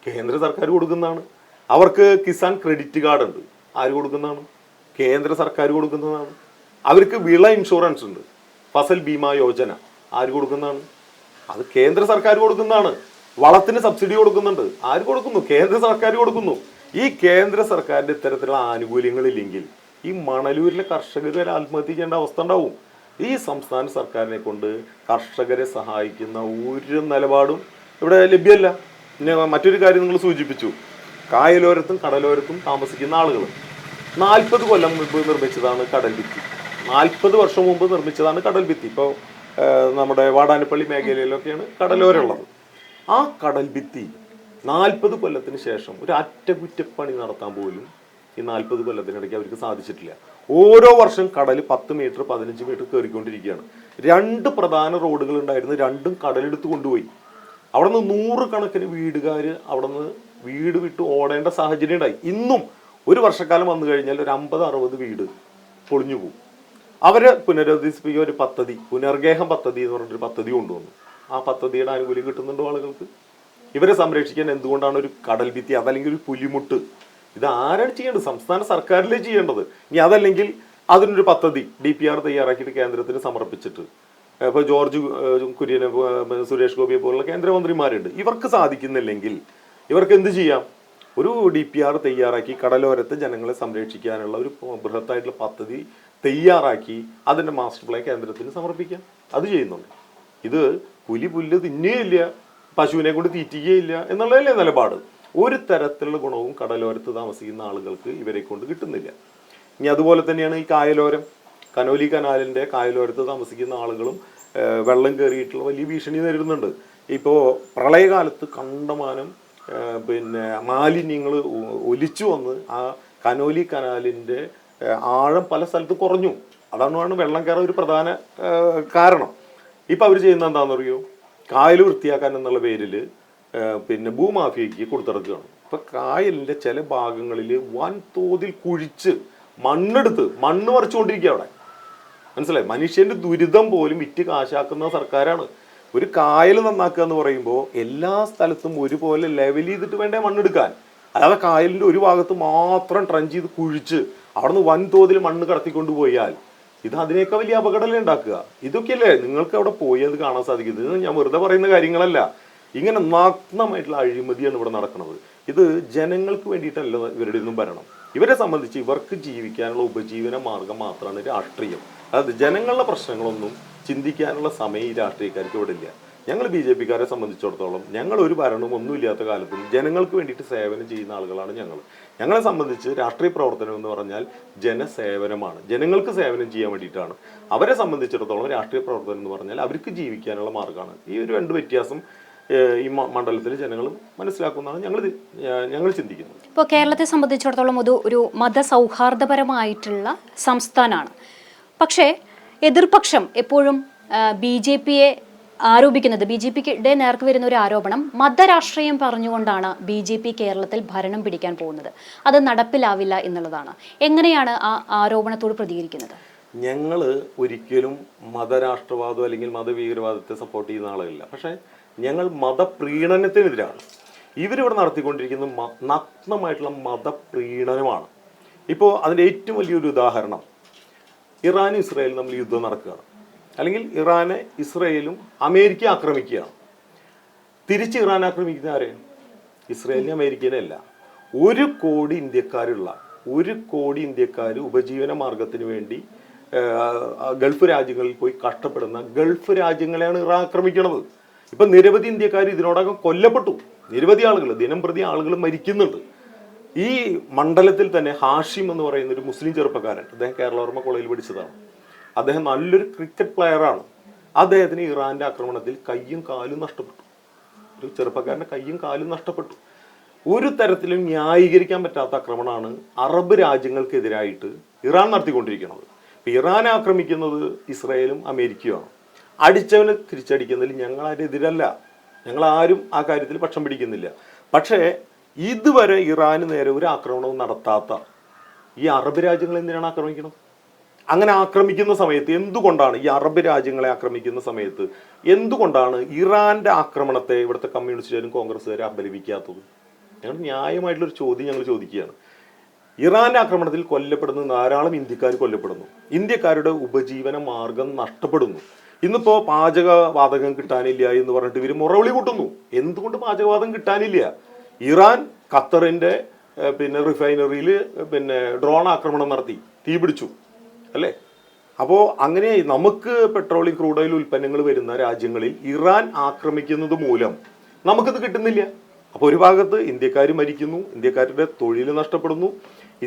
കേന്ദ്ര സർക്കാർ കൊടുക്കുന്നതാണ്. അവർക്ക് കിസാൻ ക്രെഡിറ്റ് കാർഡ് ഉണ്ട്. ആര് കൊടുക്കുന്നതാണ്? കേന്ദ്ര സർക്കാർ കൊടുക്കുന്നതാണ്. അവർക്ക് വിള ഇൻഷുറൻസ് ഉണ്ട്, ഫസൽ ബീമാ യോജന. ആര് കൊടുക്കുന്നതാണ്? അത് കേന്ദ്ര സർക്കാർ കൊടുക്കുന്നതാണ്. വളത്തിന് സബ്സിഡി കൊടുക്കുന്നുണ്ട്. ആര് കൊടുക്കുന്നു? കേന്ദ്ര സർക്കാർ കൊടുക്കുന്നു. ഈ കേന്ദ്ര സർക്കാരിന്റെ ഇത്തരത്തിലുള്ള ആനുകൂല്യങ്ങളില്ലെങ്കിൽ ഈ മണലൂരിലെ കർഷകർ വരെ ആത്മഹത്യ ചെയ്യേണ്ട അവസ്ഥ ഉണ്ടാവും. ഈ സംസ്ഥാന സർക്കാരിനെ കൊണ്ട് കർഷകരെ സഹായിക്കുന്ന ഒരു നിലപാടും ഇവിടെ ലഭ്യമല്ല. പിന്നെ മറ്റൊരു കാര്യം നിങ്ങൾ സൂചിപ്പിച്ചു, കായലോരത്തും കടലോരത്തും താമസിക്കുന്ന ആളുകൾ 40 കൊല്ലം മുമ്പ് നിർമ്മിച്ചതാണ് കടൽ ഭിത്തി. 40 വർഷം മുമ്പ് നിർമ്മിച്ചതാണ് കടൽ ഭിത്തി. ഇപ്പോൾ നമ്മുടെ വാടാനപ്പള്ളി മേഖലയിലൊക്കെയാണ് കടലോരമുള്ളത്. ആ കടൽ ഭിത്തി 40 കൊല്ലത്തിന് ശേഷം ഒരു അറ്റകുറ്റപ്പണി നടത്താൻ പോലും ഈ 40 കൊല്ലത്തിനിടയ്ക്ക് അവർക്ക് സാധിച്ചിട്ടില്ല. ഓരോ വർഷം കടൽ 10 മീറ്റർ 15 മീറ്റർ കയറിക്കൊണ്ടിരിക്കുകയാണ്. 2 പ്രധാന റോഡുകൾ ഉണ്ടായിരുന്നു, രണ്ടും കടലെടുത്ത് കൊണ്ടുപോയി. അവിടെ നിന്ന് 100 കണക്കിന് വീടുകാർ അവിടെ നിന്ന് വീട് വിട്ട് ഓടേണ്ട സാഹചര്യം ഉണ്ടായി. ഇന്നും ഒരു വർഷക്കാലം വന്നു കഴിഞ്ഞാൽ ഒരു 50-60 വീട് പൊളിഞ്ഞു പോകും. അവരെ പുനരധിവസിപ്പിക്കുക ഒരു പദ്ധതി, പുനർഗേഹം പദ്ധതി എന്ന് പറഞ്ഞൊരു പദ്ധതി കൊണ്ടുവന്നു. ആ പദ്ധതിയുടെ ആനുകൂല്യം കിട്ടുന്നുണ്ടോ ആളുകൾക്ക്? ഇവരെ സംരക്ഷിക്കാൻ എന്തുകൊണ്ടാണ് ഒരു കടൽ ഭിത്തി, അതല്ലെങ്കിൽ ഒരു പുലിമുട്ട്? ഇത് ആരാണ് ചെയ്യേണ്ടത്? സംസ്ഥാന സർക്കാരിലേ ചെയ്യേണ്ടത്. ഇനി അതല്ലെങ്കിൽ അതിനൊരു പദ്ധതി DPR തയ്യാറാക്കിയിട്ട് കേന്ദ്രത്തിന് സമർപ്പിച്ചിട്ട്, ഇപ്പോൾ ജോർജ് കുര്യനെ, സുരേഷ് ഗോപിയെ പോലുള്ള കേന്ദ്രമന്ത്രിമാരുണ്ട്. ഇവർക്ക് സാധിക്കുന്നില്ലെങ്കിൽ ഇവർക്ക് എന്ത് ചെയ്യാം? ഒരു DPR തയ്യാറാക്കി കടലോരത്ത് ജനങ്ങളെ സംരക്ഷിക്കാനുള്ള ഒരു ബൃഹത്തായിട്ടുള്ള പദ്ധതി തയ്യാറാക്കി അതിൻ്റെ മാസ്റ്റർ പ്ലാൻ കേന്ദ്രത്തിന് സമർപ്പിക്കാം. അത് ചെയ്യുന്നുണ്ട്. ഇത് പുല്ല് തിന്നുകയില്ല, പശുവിനെ കൊണ്ട് തീറ്റിക്കുകയില്ല എന്നുള്ളതല്ലേ നിലപാട്. ഒരു തരത്തിലുള്ള ഗുണവും കടലോരത്ത് താമസിക്കുന്ന ആളുകൾക്ക് ഇവരെ കൊണ്ട് കിട്ടുന്നില്ല. ഇനി അതുപോലെ തന്നെയാണ് ഈ കായലോരം, കനോലി കനാലിൻ്റെ കായലോരത്ത് താമസിക്കുന്ന ആളുകളും വെള്ളം കയറിയിട്ടുള്ള വലിയ ഭീഷണി നേരിടുന്നുണ്ട്. ഇപ്പോൾ പ്രളയകാലത്ത് കണ്ടമാനം പിന്നെ മാലിന്യങ്ങൾ ഒലിച്ചു വന്ന് ആ കനോലി കനാലിൻ്റെ ആഴം പല സ്ഥലത്ത് കുറഞ്ഞു. അതാണ് വെള്ളം കയറാൻ ഒരു പ്രധാന കാരണം. ഇപ്പം അവർ ചെയ്യുന്നത് എന്താണെന്നറിയോ? കായൽ വൃത്തിയാക്കാൻ എന്നുള്ള പേരിൽ പിന്നെ ഭൂമാഫിയയ്ക്ക് കൊടുത്തിറക്കുകയാണ്. ഇപ്പം കായലിൻ്റെ ചില ഭാഗങ്ങളിൽ വൻതോതിൽ കുഴിച്ച് മണ്ണ് മറിച്ചുകൊണ്ടിരിക്കുക അവിടെ. മനസ്സിലായി? മനുഷ്യൻ്റെ ദുരിതം പോലും വിറ്റ് കാശാക്കുന്ന സർക്കാരാണ്. ഒരു കായൽ നന്നാക്കുക എന്ന് പറയുമ്പോൾ എല്ലാ സ്ഥലത്തും ഒരുപോലെ ലെവൽ ചെയ്തിട്ട് വേണ്ടേ മണ്ണെടുക്കാൻ. അല്ലാതെ കായലിൻ്റെ ഒരു ഭാഗത്ത് മാത്രം ട്രഞ്ച് ചെയ്ത് കുഴിച്ച് അവിടുന്ന് വൻതോതിൽ മണ്ണ് കടത്തിക്കൊണ്ടുപോയാൽ ഇത് അതിനേക്കാൾ വലിയ അപകടമല്ലേ ഉണ്ടാക്കുക. ഇതൊക്കെയല്ലേ നിങ്ങൾക്ക് അവിടെ പോയി അത് കാണാൻ സാധിക്കുന്നത്. ഇത് ഞാൻ വെറുതെ പറയുന്ന കാര്യങ്ങളല്ല. ഇങ്ങനെ നഗ്നമായിട്ടുള്ള അഴിമതിയാണ് ഇവിടെ നടക്കുന്നത്. ഇത് ജനങ്ങൾക്ക് വേണ്ടിയിട്ടല്ല ഇവരുടെ ഒന്നും ഭരണം. ഇവരെ സംബന്ധിച്ച് ഇവർക്ക് ജീവിക്കാനുള്ള ഉപജീവന മാർഗം മാത്രമാണ് രാഷ്ട്രീയം. അതായത് ജനങ്ങളുടെ പ്രശ്നങ്ങളൊന്നും ചിന്തിക്കാനുള്ള സമയം ഈ രാഷ്ട്രീയക്കാർക്ക് ഇവിടെ ഇല്ല. ഞങ്ങൾ BJP-ക്കാരെ സംബന്ധിച്ചിടത്തോളം ഞങ്ങൾ ഒരു ഭരണവും ഒന്നുമില്ലാത്ത കാലത്തും ജനങ്ങൾക്ക് വേണ്ടിയിട്ട് സേവനം ചെയ്യുന്ന ആളുകളാണ് ഞങ്ങളെ സംബന്ധിച്ച് രാഷ്ട്രീയ പ്രവർത്തനം എന്ന് പറഞ്ഞാൽ ജനസേവനമാണ്. ജനങ്ങൾക്ക് സേവനം ചെയ്യാൻ വേണ്ടിയിട്ടാണ്. അവരെ സംബന്ധിച്ചിടത്തോളം രാഷ്ട്രീയ പ്രവർത്തനം എന്ന് പറഞ്ഞാൽ അവർക്ക് ജീവിക്കാനുള്ള മാർഗ്ഗമാണ്. ഈ ഒരു രണ്ട് വ്യത്യാസം ഈ മണ്ഡലത്തിലെ ജനങ്ങളും മനസ്സിലാക്കുന്നതാണ് ഞങ്ങൾ ചിന്തിക്കുന്നത്. ഇപ്പോൾ കേരളത്തെ സംബന്ധിച്ചിടത്തോളം ഒരു മതസൗഹാർദ്ദപരമായിട്ടുള്ള സംസ്ഥാനമാണ്. പക്ഷേ എതിർപക്ഷം എപ്പോഴും BJP-യെ ആരോപിക്കുന്നത്, BJP-യുടെ നേർക്ക് വരുന്ന ഒരു ആരോപണം മതരാഷ്ട്രീയം പറഞ്ഞുകൊണ്ടാണ് BJP കേരളത്തിൽ ഭരണം പിടിക്കാൻ പോകുന്നത്, അത് നടപ്പിലാവില്ല എന്നുള്ളതാണ്. എങ്ങനെയാണ് ആ ആരോപണത്തോട് പ്രതികരിക്കുന്നത്? ഞങ്ങൾ ഒരിക്കലും മതരാഷ്ട്രവാദം അല്ലെങ്കിൽ മതഭീകരവാദത്തെ സപ്പോർട്ട് ചെയ്യുന്ന ആളുകളില്ല. പക്ഷേ ഞങ്ങൾ മതപ്രീണനത്തിനെതിരാണ്. ഇവരിവിടെ നടത്തിക്കൊണ്ടിരിക്കുന്നത് നഗ്നമായിട്ടുള്ള മതപ്രീണനമാണ്. ഇപ്പോൾ അതിൻ്റെ ഏറ്റവും വലിയൊരു ഉദാഹരണം, ഇറാനും ഇസ്രായേലും തമ്മിൽ യുദ്ധം നടക്കുകയാണ്. അല്ലെങ്കിൽ ഇറാനെ ഇസ്രായേലും അമേരിക്ക ആക്രമിക്കുകയാണ്. തിരിച്ച് ഇറാൻ ആക്രമിക്കുന്ന ആരെയാണ്? ഇസ്രായേലിനെ അമേരിക്കനെ അല്ല. 1 കോടി ഇന്ത്യക്കാർ ഉപജീവന മാർഗത്തിന് വേണ്ടി ഗൾഫ് രാജ്യങ്ങളിൽ പോയി കഷ്ടപ്പെടുന്ന ഗൾഫ് രാജ്യങ്ങളെയാണ് ഇറാൻ ആക്രമിക്കുന്നത്. ഇപ്പം നിരവധി ഇന്ത്യക്കാർ ഇതിനോടകം കൊല്ലപ്പെട്ടു. നിരവധി ആളുകൾ, ദിനം പ്രതി ആളുകൾ മരിക്കുന്നുണ്ട്. ഈ മണ്ഡലത്തിൽ തന്നെ ഹാഷിം എന്ന് പറയുന്ന ഒരു മുസ്ലിം ചെറുപ്പക്കാരൻ, അദ്ദേഹം കേരളവർമ്മ കോളേജിൽ പഠിച്ചതാണ്. അദ്ദേഹം നല്ലൊരു ക്രിക്കറ്റ് പ്ലെയറാണ്. അദ്ദേഹത്തിന് ഇറാന്റെ ആക്രമണത്തിൽ കയ്യും കാലും നഷ്ടപ്പെട്ടു. ഒരു ചെറുപ്പക്കാരൻ്റെ കയ്യും കാലും നഷ്ടപ്പെട്ടു. ഒരു തരത്തിലും ന്യായീകരിക്കാൻ പറ്റാത്ത ആക്രമണമാണ് അറബ് രാജ്യങ്ങൾക്കെതിരായിട്ട് ഇറാൻ നടത്തിക്കൊണ്ടിരിക്കുന്നത്. ഇപ്പം ഇറാനെ ആക്രമിക്കുന്നത് ഇസ്രായേലും അമേരിക്കയുമാണ്. അടിച്ചവനെ തിരിച്ചടിക്കുന്നതിൽ ഞങ്ങളാരെതിരല്ല. ഞങ്ങളാരും ആ കാര്യത്തിൽ പക്ഷം പിടിക്കുന്നില്ല. പക്ഷേ ഇതുവരെ ഇറാന് നേരെ ഒരു ആക്രമണവും നടത്താത്ത ഈ അറബ് രാജ്യങ്ങൾ എന്തിനാണ് ആക്രമിക്കുന്നത്? അങ്ങനെ ആക്രമിക്കുന്ന സമയത്ത് എന്തുകൊണ്ടാണ് ഈ അറബ് രാജ്യങ്ങളെ ആക്രമിക്കുന്ന സമയത്ത് എന്തുകൊണ്ടാണ് ഇറാന്റെ ആക്രമണത്തെ ഇവിടുത്തെ കമ്മ്യൂണിസ്റ്റുകാരും കോൺഗ്രസ്സുകാരും അപലപിക്കാത്തത്? ഞങ്ങൾ ന്യായമായിട്ടുള്ളൊരു ചോദ്യം ഞങ്ങൾ ചോദിക്കുകയാണ്. ഇറാന്റെ ആക്രമണത്തിൽ കൊല്ലപ്പെടുന്ന ധാരാളം ഇന്ത്യക്കാർ കൊല്ലപ്പെടുന്നു. ഇന്ത്യക്കാരുടെ ഉപജീവന മാർഗം നഷ്ടപ്പെടുന്നു. ഇന്നിപ്പോൾ പാചകവാതകം കിട്ടാനില്ല എന്ന് പറഞ്ഞിട്ട് ഇവർ മുറവിളി കൂട്ടുന്നു. എന്തുകൊണ്ട് പാചകവാതകം കിട്ടാനില്ല? ഇറാൻ ഖത്തറിന്റെ റിഫൈനറിയിൽ ഡ്രോൺ ആക്രമണം നടത്തി, തീപിടിച്ചു അല്ലേ? അപ്പോൾ അങ്ങനെ നമുക്ക് പെട്രോളിയം ക്രൂഡ് ഓയിൽ ഉൽപ്പന്നങ്ങൾ വരുന്ന രാജ്യങ്ങളിൽ ഇറാൻ ആക്രമിക്കുന്നത് മൂലം നമുക്കിത് കിട്ടുന്നില്ല. അപ്പോൾ ഒരു ഭാഗത്ത് ഇന്ത്യക്കാർ മരിക്കുന്നു, ഇന്ത്യക്കാരുടെ തൊഴിൽ നഷ്ടപ്പെടുന്നു,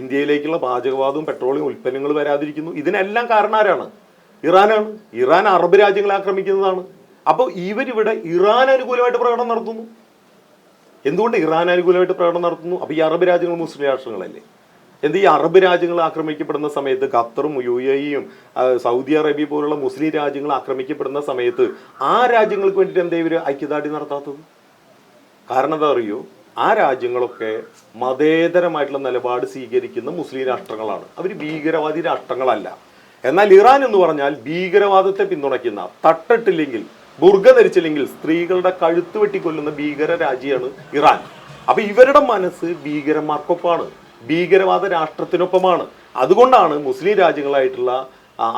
ഇന്ത്യയിലേക്കുള്ള പാചകവാതവും പെട്രോളിയം ഉൽപ്പന്നങ്ങൾ വരാതിരിക്കുന്നു. ഇതിനെല്ലാം കാരണം ആരാണ്? ഇറാനാണ്. ഇറാൻ അറബ് രാജ്യങ്ങളെ ആക്രമിക്കുന്നതാണ്. അപ്പോൾ ഇവരിവിടെ ഇറാൻ അനുകൂലമായിട്ട് പ്രകടനം നടത്തുന്നു. എന്തുകൊണ്ട് ഇറാൻ അനുകൂലമായിട്ട് പ്രകടനം നടത്തുന്നു? അപ്പോൾ ഈ അറബ് രാജ്യങ്ങൾ മുസ്ലിം രാഷ്ട്രങ്ങളല്ലേ? ഈ അറബ് രാജ്യങ്ങൾ ആക്രമിക്കപ്പെടുന്ന സമയത്ത് ഖത്തറും UAE-യും സൗദി അറേബ്യ പോലുള്ള മുസ്ലിം രാജ്യങ്ങൾ ആക്രമിക്കപ്പെടുന്ന സമയത്ത് ആ രാജ്യങ്ങൾക്ക് വേണ്ടിയിട്ട് എന്താ ഇവർ ഐക്യദാർഢ്യം നടത്താത്തത്? കാരണം എന്താ അറിയോ? ആ രാജ്യങ്ങളൊക്കെ മതേതരമായിട്ടുള്ള നിലപാട് സ്വീകരിക്കുന്ന മുസ്ലിം രാഷ്ട്രങ്ങളാണ്. അവർ ഭീകരവാദി രാഷ്ട്രങ്ങളല്ല. എന്നാൽ ഇറാൻ എന്ന് പറഞ്ഞാൽ ഭീകരവാദത്തെ പിന്തുണയ്ക്കുന്ന, തട്ടിട്ടില്ലെങ്കിൽ ബുർഗ ധരിച്ചില്ലെങ്കിൽ സ്ത്രീകളുടെ കഴുത്ത് വെട്ടിക്കൊല്ലുന്ന ഭീകര രാജ്യമാണ് ഇറാൻ. അപ്പൊ ഇവരുടെ മനസ്സ് ഭീകരന്മാർക്കൊപ്പമാണ്, ഭീകരവാദ രാഷ്ട്രത്തിനൊപ്പമാണ്. അതുകൊണ്ടാണ് മുസ്ലിം രാജ്യങ്ങളായിട്ടുള്ള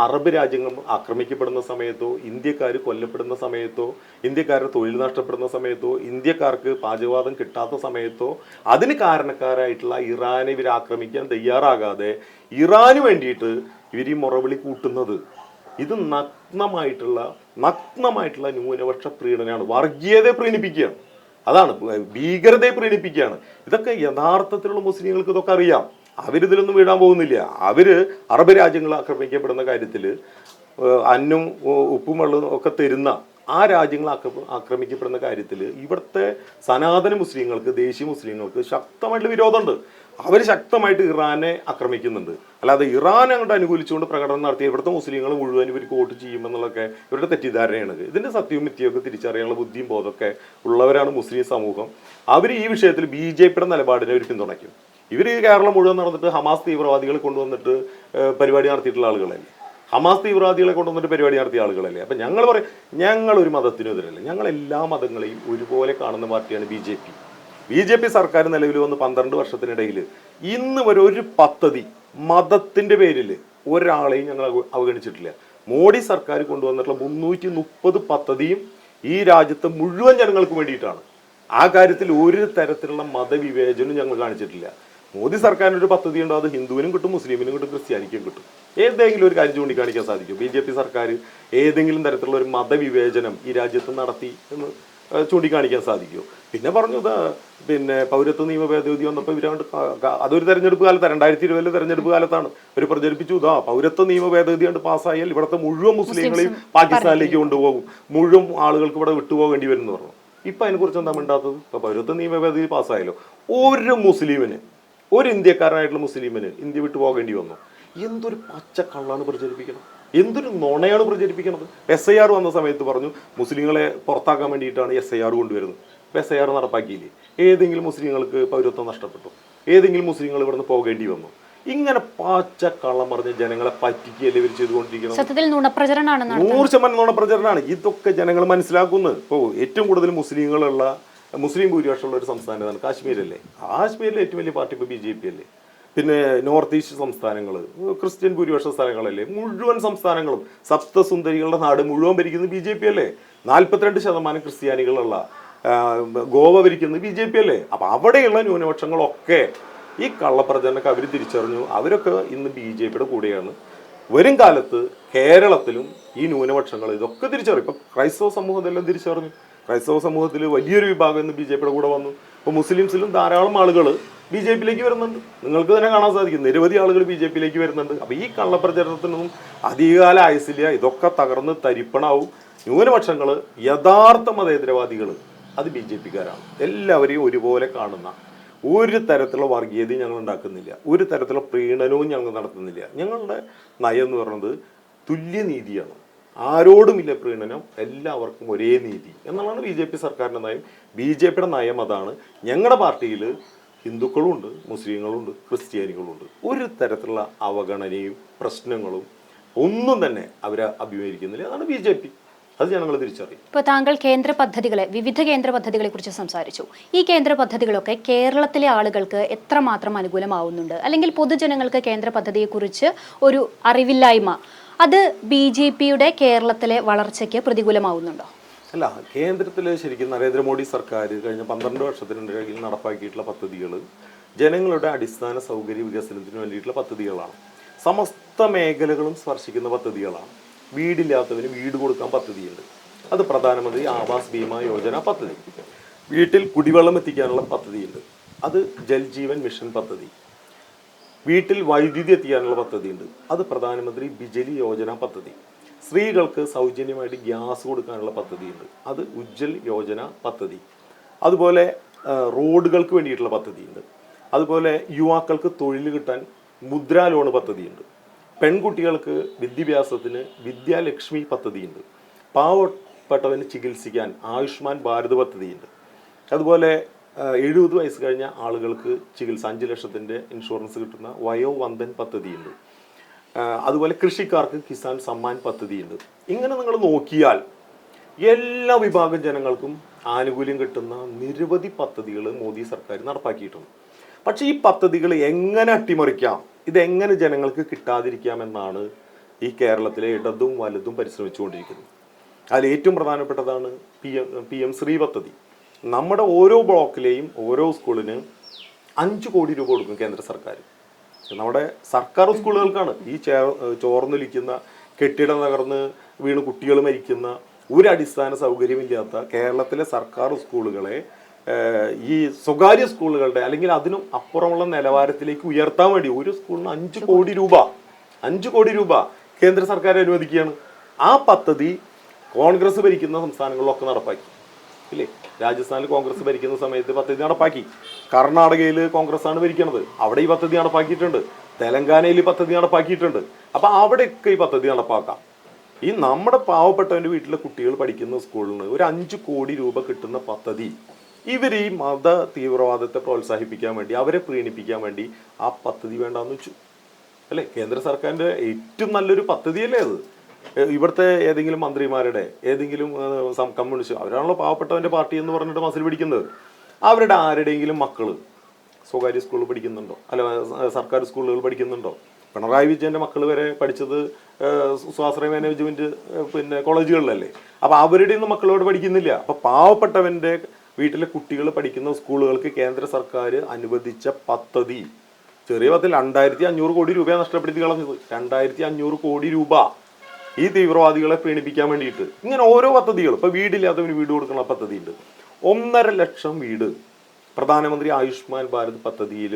അറബ് രാജ്യങ്ങൾ ആക്രമിക്കപ്പെടുന്ന സമയത്തോ, ഇന്ത്യക്കാർ കൊല്ലപ്പെടുന്ന സമയത്തോ, ഇന്ത്യക്കാരുടെ തൊഴിൽ നഷ്ടപ്പെടുന്ന സമയത്തോ, ഇന്ത്യക്കാർക്ക് പാചകവാതം കിട്ടാത്ത സമയത്തോ അതിന് കാരണക്കാരായിട്ടുള്ള ഇറാനെ ഇവർ ആക്രമിക്കാൻ തയ്യാറാകാതെ ഇറാന് വേണ്ടിയിട്ട് ഇവർ ഈ മുറവിളി കൂട്ടുന്നത്. ഇത് നഗ്നമായിട്ടുള്ള ന്യൂനപക്ഷ പ്രീണനമാണ്, വർഗീയതയെ പ്രീണിപ്പിക്കുകയാണ്. അതാണ് ഭീകരതയെ പ്രീണിപ്പിക്കുകയാണ്. ഇതൊക്കെ യഥാർത്ഥത്തിലുള്ള മുസ്ലിങ്ങൾക്ക് ഇതൊക്കെ അറിയാം. അവരിതിലൊന്നും വീഴാൻ പോകുന്നില്ല. അവര് അറബ് രാജ്യങ്ങൾ ആക്രമിക്കപ്പെടുന്ന കാര്യത്തിൽ അന്നും ഉപ്പും വെള്ളവും ഒക്കെ തരുന്ന ആ രാജ്യങ്ങൾ ആക്രമിക്കപ്പെടുന്ന കാര്യത്തിൽ ഇവിടുത്തെ സനാതന മുസ്ലിങ്ങൾക്ക്, ദേശീയ മുസ്ലിങ്ങൾക്ക് ശക്തമായിട്ടുള്ള വിരോധമുണ്ട്. അവർ ശക്തമായിട്ട് ഇറാനെ ആക്രമിക്കുന്നുണ്ട്. അല്ലാതെ ഇറാൻ അങ്ങോട്ട് അനുകൂലിച്ചുകൊണ്ട് പ്രകടനം നടത്തിയ ഇവിടുത്തെ മുസ്ലിങ്ങൾ മുഴുവൻ ഇവർക്ക് വോട്ട് ചെയ്യുമെന്നുള്ളതൊക്കെ ഇവരുടെ തെറ്റിദ്ധാരണയാണ്. ഇതിന്റെ സത്യവും മിഥ്യയൊക്കെ തിരിച്ചറിയാനുള്ള ബുദ്ധിയും ബോധമൊക്കെ ഉള്ളവരാണ് മുസ്ലിം സമൂഹം. അവർ ഈ വിഷയത്തിൽ BJPയുടെ നിലപാടിനെ അവർ പിന്തുണയ്ക്കും. ഇവർ കേരളം മുഴുവൻ നടന്നിട്ട് ഹമാസ് തീവ്രവാദികളെ കൊണ്ടുവന്നിട്ട് പരിപാടി നടത്തിയിട്ടുള്ള ആളുകളല്ലേ, ഹമാസ് തീവ്രവാദികളെ കൊണ്ടുവന്നിട്ട് പരിപാടി നടത്തിയ ആളുകളല്ലേ. അപ്പം ഞങ്ങൾ പറയും, ഞങ്ങൾ ഒരു മതത്തിനെതിരല്ല, ഞങ്ങൾ എല്ലാ മതങ്ങളെയും ഒരുപോലെ കാണുന്ന പാർട്ടിയാണ് BJP സർക്കാർ നിലവിൽ വന്ന് 12 വർഷത്തിനിടയിൽ ഇന്ന് വരെ ഒരു പദ്ധതി മതത്തിന്റെ പേരിൽ ഒരാളെയും ഞങ്ങൾ അവഗണിച്ചിട്ടില്ല. മോഡി സർക്കാർ കൊണ്ടുവന്നിട്ടുള്ള 330 പദ്ധതിയും ഈ രാജ്യത്തെ മുഴുവൻ ജനങ്ങൾക്ക് വേണ്ടിയിട്ടാണ്. ആ കാര്യത്തിൽ ഒരു തരത്തിലുള്ള മതവിവേചനവും ഞങ്ങൾ കാണിച്ചിട്ടില്ല. മോദി സർക്കാരിന് ഒരു പദ്ധതി ഉണ്ടോ, അത് ഹിന്ദുവിനും കിട്ടും, മുസ്ലിമിനും കിട്ടും, ക്രിസ്ത്യാനിക്കും കിട്ടും. ഏതെങ്കിലും ഒരു കാര്യം ചൂണ്ടിക്കാണിക്കാൻ സാധിക്കും BJP സർക്കാർ ഏതെങ്കിലും തരത്തിലുള്ള ഒരു മതവിവേചനം ഈ രാജ്യത്ത് നടത്തി എന്ന് ചൂണ്ടിക്കാണിക്കാൻ സാധിക്കുമോ? പിന്നെ പറഞ്ഞു പിന്നെ പൗരത്വ നിയമ ഭേദഗതി വന്നപ്പോൾ ഇവരാണ്ട് അതൊരു തെരഞ്ഞെടുപ്പ് കാലത്താണ്, 2020 തെരഞ്ഞെടുപ്പ് കാലത്താണ് ഒരു പ്രചരിപ്പിച്ചു. പൗരത്വ നിയമ ഭേദഗതി കൊണ്ട് പാസ്സായാൽ ഇവിടുത്തെ മുഴുവൻ മുസ്ലിങ്ങളെയും പാകിസ്ഥാനിലേക്ക് കൊണ്ടുപോകും, മുഴുവൻ ആളുകൾക്ക് ഇവിടെ വിട്ടുപോകേണ്ടി വരും എന്ന് പറഞ്ഞു. ഇപ്പം അതിനെക്കുറിച്ച് എന്താ മിണ്ടാത്തത്? ഇപ്പം പൗരത്വ നിയമ ഭേദഗതി പാസ്സായാലോ ഒരു മുസ്ലിമിന്, ഒരു ഇന്ത്യക്കാരനായിട്ടുള്ള മുസ്ലിമിന് ഇന്ത്യ വിട്ടു പോകേണ്ടി വന്നു. എന്തൊരു പച്ചക്കള്ളാണ് പ്രചരിപ്പിക്കണം, എന്തൊരു നുണയാണ് പ്രചരിപ്പിക്കുന്നത്. SIR വന്ന സമയത്ത് പറഞ്ഞു മുസ്ലിങ്ങളെ പുറത്താക്കാൻ വേണ്ടിയിട്ടാണ് SIR കൊണ്ടുവരുന്നത്. SIR നടപ്പാക്കിയില്ലേ? ഏതെങ്കിലും മുസ്ലിങ്ങൾക്ക് പൗരത്വം നഷ്ടപ്പെട്ടു? ഏതെങ്കിലും മുസ്ലിങ്ങൾ ഇവിടുന്ന് പോകേണ്ടി വന്നു? ഇങ്ങനെ പച്ചക്കള്ളം പറഞ്ഞ് ജനങ്ങളെ പറ്റിക്കുകയല്ലേ ഇവർ ചെയ്തുകൊണ്ടിരിക്കുന്നത്. 100% നുണപ്രചരണമാണ്. ഇതൊക്കെ ജനങ്ങൾ മനസ്സിലാക്കുന്നത്. ഇപ്പോൾ ഏറ്റവും കൂടുതൽ മുസ്ലിം ഭൂരിപക്ഷമുള്ള ഒരു സംസ്ഥാനമാണ് കാശ്മീരല്ലേ. കാശ്മീരിലെ ഏറ്റവും വലിയ പാർട്ടി ഇപ്പോൾ BJP അല്ലേ. പിന്നെ നോർത്ത് ഈസ്റ്റ് സംസ്ഥാനങ്ങൾ, ക്രിസ്ത്യൻ ഭൂരിപക്ഷ സ്ഥലങ്ങളല്ലേ. മുഴുവൻ സംസ്ഥാനങ്ങളും സപ്തസുന്ദരികളുടെ നാട് മുഴുവൻ ഭരിക്കുന്നത് BJP അല്ലേ. 42% ക്രിസ്ത്യാനികളുള്ള ഗോവ ഭരിക്കുന്നത് BJP അല്ലേ. അപ്പം അവിടെയുള്ള ന്യൂനപക്ഷങ്ങളൊക്കെ ഈ കള്ളപ്രചരണമൊക്കെ അവർ തിരിച്ചറിഞ്ഞു. അവരൊക്കെ ഇന്ന് BJPയുടെ കൂടെയാണ്. വരും കാലത്ത് കേരളത്തിലും ഈ ന്യൂനപക്ഷങ്ങൾ ഇതൊക്കെ തിരിച്ചറിയും. ഇപ്പം ക്രൈസ്തവ സമൂഹത്തെല്ലാം തിരിച്ചറിഞ്ഞു. ക്രൈസ്തവ സമൂഹത്തിൽ വലിയൊരു വിഭാഗം ഇന്ന് BJPയുടെ കൂടെ വന്നു. ഇപ്പോൾ മുസ്ലിംസിലും ധാരാളം ആളുകൾ BJPയിലേക്ക് വരുന്നുണ്ട്. നിങ്ങൾക്ക് തന്നെ കാണാൻ സാധിക്കും, നിരവധി ആളുകൾ BJPയിലേക്ക് വരുന്നുണ്ട്. അപ്പോൾ ഈ കള്ളപ്രചരണത്തിനൊന്നും അധികകാല ആയുസില്ല. ഇതൊക്കെ തകർന്ന് തരിപ്പണാവും. ന്യൂനപക്ഷങ്ങൾ, യഥാർത്ഥ മതേതരവാദികൾ അത് BJPക്കാരാണ്. എല്ലാവരെയും ഒരുപോലെ കാണുന്ന ഒരു തരത്തിലുള്ള വർഗീയതയും ഞങ്ങൾ ഉണ്ടാക്കുന്നില്ല, ഒരു തരത്തിലുള്ള പ്രീണനവും ഞങ്ങൾ നടത്തുന്നില്ല. ഞങ്ങളുടെ നയം എന്ന് പറയുന്നത് തുല്യനീതിയാണ്. ആരോടുമില്ല പ്രീണനം, എല്ലാവർക്കും ഒരേ നീതി എന്നുള്ളതാണ് BJP സർക്കാരിൻ്റെ നയം. BJPയുടെ നയം അതാണ്. ഞങ്ങളുടെ പാർട്ടിയിൽ ഹിന്ദുക്കളും ഉണ്ട്, മുസ്ലിങ്ങളും ഉണ്ട്, ക്രിസ്ത്യാനികളും ഉണ്ട്. ഒരു തരത്തിലുള്ള അവഗണനയും പ്രശ്നങ്ങളും ഒന്നും തന്നെ അവരെ അഭിമുഖീകരിക്കുന്നില്ല. അതാണ് BJP. അത് ഞങ്ങൾ തിരിച്ചറിയും. ഇപ്പോൾ താങ്കൾ വിവിധ കേന്ദ്ര പദ്ധതികളെ കുറിച്ച് സംസാരിച്ചു. ഈ കേന്ദ്ര പദ്ധതികളൊക്കെ കേരളത്തിലെ ആളുകൾക്ക് എത്രമാത്രം അനുകൂലമാവുന്നുണ്ട്, അല്ലെങ്കിൽ പൊതുജനങ്ങൾക്ക് കേന്ദ്ര പദ്ധതിയെക്കുറിച്ച് ഒരു അറിവില്ലായ്മ, അത് BJPയുടെ കേരളത്തിലെ വളർച്ചയ്ക്ക് പ്രതികൂലമാവുന്നുണ്ടോ? അല്ല, കേന്ദ്രത്തിൽ ശരിക്കും നരേന്ദ്രമോദി സർക്കാർ കഴിഞ്ഞ 12 വർഷത്തിനിടയിൽ നടപ്പാക്കിയിട്ടുള്ള പദ്ധതികൾ ജനങ്ങളുടെ അടിസ്ഥാന സൗകര്യ വികസനത്തിന് വേണ്ടിയിട്ടുള്ള പദ്ധതികളാണ്. സമസ്ത മേഖലകളും സ്പർശിക്കുന്ന പദ്ധതികളാണ്. വീടില്ലാത്തവന് വീട് കൊടുക്കാൻ പദ്ധതിയുണ്ട്. അത് പ്രധാനമന്ത്രി ആവാസ് ഭീമ യോജന പദ്ധതി. വീട്ടിൽ കുടിവെള്ളം എത്തിക്കാനുള്ള പദ്ധതിയുണ്ട്. അത് ജൽ ജീവൻ മിഷൻ പദ്ധതി. വീട്ടിൽ വൈദ്യുതി എത്തിക്കാനുള്ള പദ്ധതിയുണ്ട്. അത് പ്രധാനമന്ത്രി ബിജലി യോജന പദ്ധതി. സ്ത്രീകൾക്ക് സൗജന്യമായിട്ട് ഗ്യാസ് കൊടുക്കാനുള്ള പദ്ധതിയുണ്ട്. അത് ഉജ്ജൽ യോജന പദ്ധതി. അതുപോലെ റോഡുകൾക്ക് വേണ്ടിയിട്ടുള്ള പദ്ധതിയുണ്ട്. അതുപോലെ യുവാക്കൾക്ക് തൊഴിൽ കിട്ടാൻ മുദ്രാ ലോൺ പദ്ധതിയുണ്ട്. പെൺകുട്ടികൾക്ക് വിദ്യാഭ്യാസത്തിന് വിദ്യാലക്ഷ്മി പദ്ധതിയുണ്ട്. പാവപ്പെട്ടവന് ചികിത്സിക്കാൻ ആയുഷ്മാൻ ഭാരത് പദ്ധതിയുണ്ട്. അതുപോലെ 70 വയസ്സ് കഴിഞ്ഞ ആളുകൾക്ക് ചികിത്സ 5 ലക്ഷത്തിൻ്റെ ഇൻഷുറൻസ് കിട്ടുന്ന വയോവന്ദൻ പദ്ധതിയുണ്ട്. അതുപോലെ കൃഷിക്കാർക്ക് കിസാൻ സമ്മാൻ പദ്ധതിയുണ്ട്. ഇങ്ങനെ നിങ്ങൾ നോക്കിയാൽ എല്ലാ വിഭാഗം ജനങ്ങൾക്കും ആനുകൂല്യം കിട്ടുന്ന നിരവധി പദ്ധതികൾ മോദി സർക്കാർ നടപ്പാക്കിയിട്ടുണ്ട്. പക്ഷേ ഈ പദ്ധതികൾ എങ്ങനെ അട്ടിമറിക്കാം, ഇതെങ്ങനെ ജനങ്ങൾക്ക് കിട്ടാതിരിക്കാമെന്നാണ് ഈ കേരളത്തിലെ ഇടതും വലതും പരിശ്രമിച്ചുകൊണ്ടിരിക്കുന്നത്. അതിൽ ഏറ്റവും പ്രധാനപ്പെട്ടതാണ് PM ശ്രീ പദ്ധതി. നമ്മുടെ ഓരോ ബ്ലോക്കിലെയും ഓരോ സ്കൂളിന് 5 കോടി രൂപ കൊടുക്കും കേന്ദ്ര സർക്കാർ. നമ്മുടെ സർക്കാർ സ്കൂളുകൾക്കാണ്. ഈ ചോർന്നൊലിക്കുന്ന, കെട്ടിടം തകർന്ന് വീണ് കുട്ടികൾ മരിക്കുന്ന, ഒരു അടിസ്ഥാന സൗകര്യമില്ലാത്ത കേരളത്തിലെ സർക്കാർ സ്കൂളുകളെ ഈ സ്വകാര്യ സ്കൂളുകളുടെ അല്ലെങ്കിൽ അതിനും അപ്പുറമുള്ള നിലവാരത്തിലേക്ക് ഉയർത്താൻ വേണ്ടി ഒരു സ്കൂളിന് 5 കോടി രൂപ കേന്ദ്ര സർക്കാർ അനുവദിക്കുകയാണ്. ആ പദ്ധതി കോൺഗ്രസ് ഭരിക്കുന്ന സംസ്ഥാനങ്ങളിലൊക്കെ നടപ്പാക്കി ഇല്ലേ? രാജസ്ഥാനിൽ കോൺഗ്രസ് ഭരിക്കുന്ന സമയത്ത് പദ്ധതി നടപ്പാക്കി. കർണാടകയിൽ കോൺഗ്രസ് ആണ് ഭരിക്കുന്നത്, അവിടെ ഈ പദ്ധതി നടപ്പാക്കിയിട്ടുണ്ട്. തെലങ്കാനയിൽ ഈ പദ്ധതി നടപ്പാക്കിയിട്ടുണ്ട്. അപ്പൊ അവിടെയൊക്കെ ഈ പദ്ധതി നടപ്പാക്കാം. ഈ നമ്മുടെ പാവപ്പെട്ടവന്റെ വീട്ടിലെ കുട്ടികൾ പഠിക്കുന്ന സ്കൂളിന് ഒരു 5 കോടി രൂപ കിട്ടുന്ന പദ്ധതി ഇവർ ഈ മത തീവ്രവാദത്തെ പ്രോത്സാഹിപ്പിക്കാൻ വേണ്ടി, അവരെ പ്രീണിപ്പിക്കാൻ വേണ്ടി ആ പദ്ധതി വേണ്ടാന്ന് വെച്ചു അല്ലേ? കേന്ദ്ര സർക്കാരിന്റെ ഏറ്റവും നല്ലൊരു പദ്ധതിയല്ലേ അത്? ഇവിടുത്തെ ഏതെങ്കിലും മന്ത്രിമാരുടെ ഏതെങ്കിലും കമ്മ്യൂണിസ്റ്റ്, അവരാണല്ലോ പാവപ്പെട്ടവന്റെ പാർട്ടി എന്ന് പറഞ്ഞിട്ട് മസിൽ പിടിക്കുന്നത്. അവരുടെ ആരുടെയെങ്കിലും മക്കള് സ്വകാര്യ സ്കൂളിൽ പഠിക്കുന്നുണ്ടോ? അല്ല സർക്കാർ സ്കൂളുകൾ പഠിക്കുന്നുണ്ടോ? പിണറായി വിജയന്റെ മക്കൾ വരെ പഠിച്ചത് സ്വാശ്രയ മാനേജ്മെന്റ് കോളേജുകളിലല്ലേ? അപ്പൊ അവരുടെ ഒന്നും മക്കളോട് പഠിക്കുന്നില്ല. അപ്പൊ പാവപ്പെട്ടവന്റെ വീട്ടിലെ കുട്ടികൾ പഠിക്കുന്ന സ്കൂളുകൾക്ക് കേന്ദ്ര സർക്കാർ അനുവദിച്ച പദ്ധതി ചെറിയ പദ്ധതി 2500 കോടി രൂപ നഷ്ടപ്പെടുത്തി കളഞ്ഞത്. 2500 കോടി രൂപ ഈ തീവ്രവാദികളെ പ്രീണിപ്പിക്കാൻ വേണ്ടിയിട്ട്. ഇങ്ങനെ ഓരോ പദ്ധതികൾ. ഇപ്പൊ വീടില്ലാത്തവന് വീട് കൊടുക്കുന്ന പദ്ധതി ഉണ്ട്. 1.5 ലക്ഷം വീട് പ്രധാനമന്ത്രി ആയുഷ്മാൻ ഭാരത് പദ്ധതിയിൽ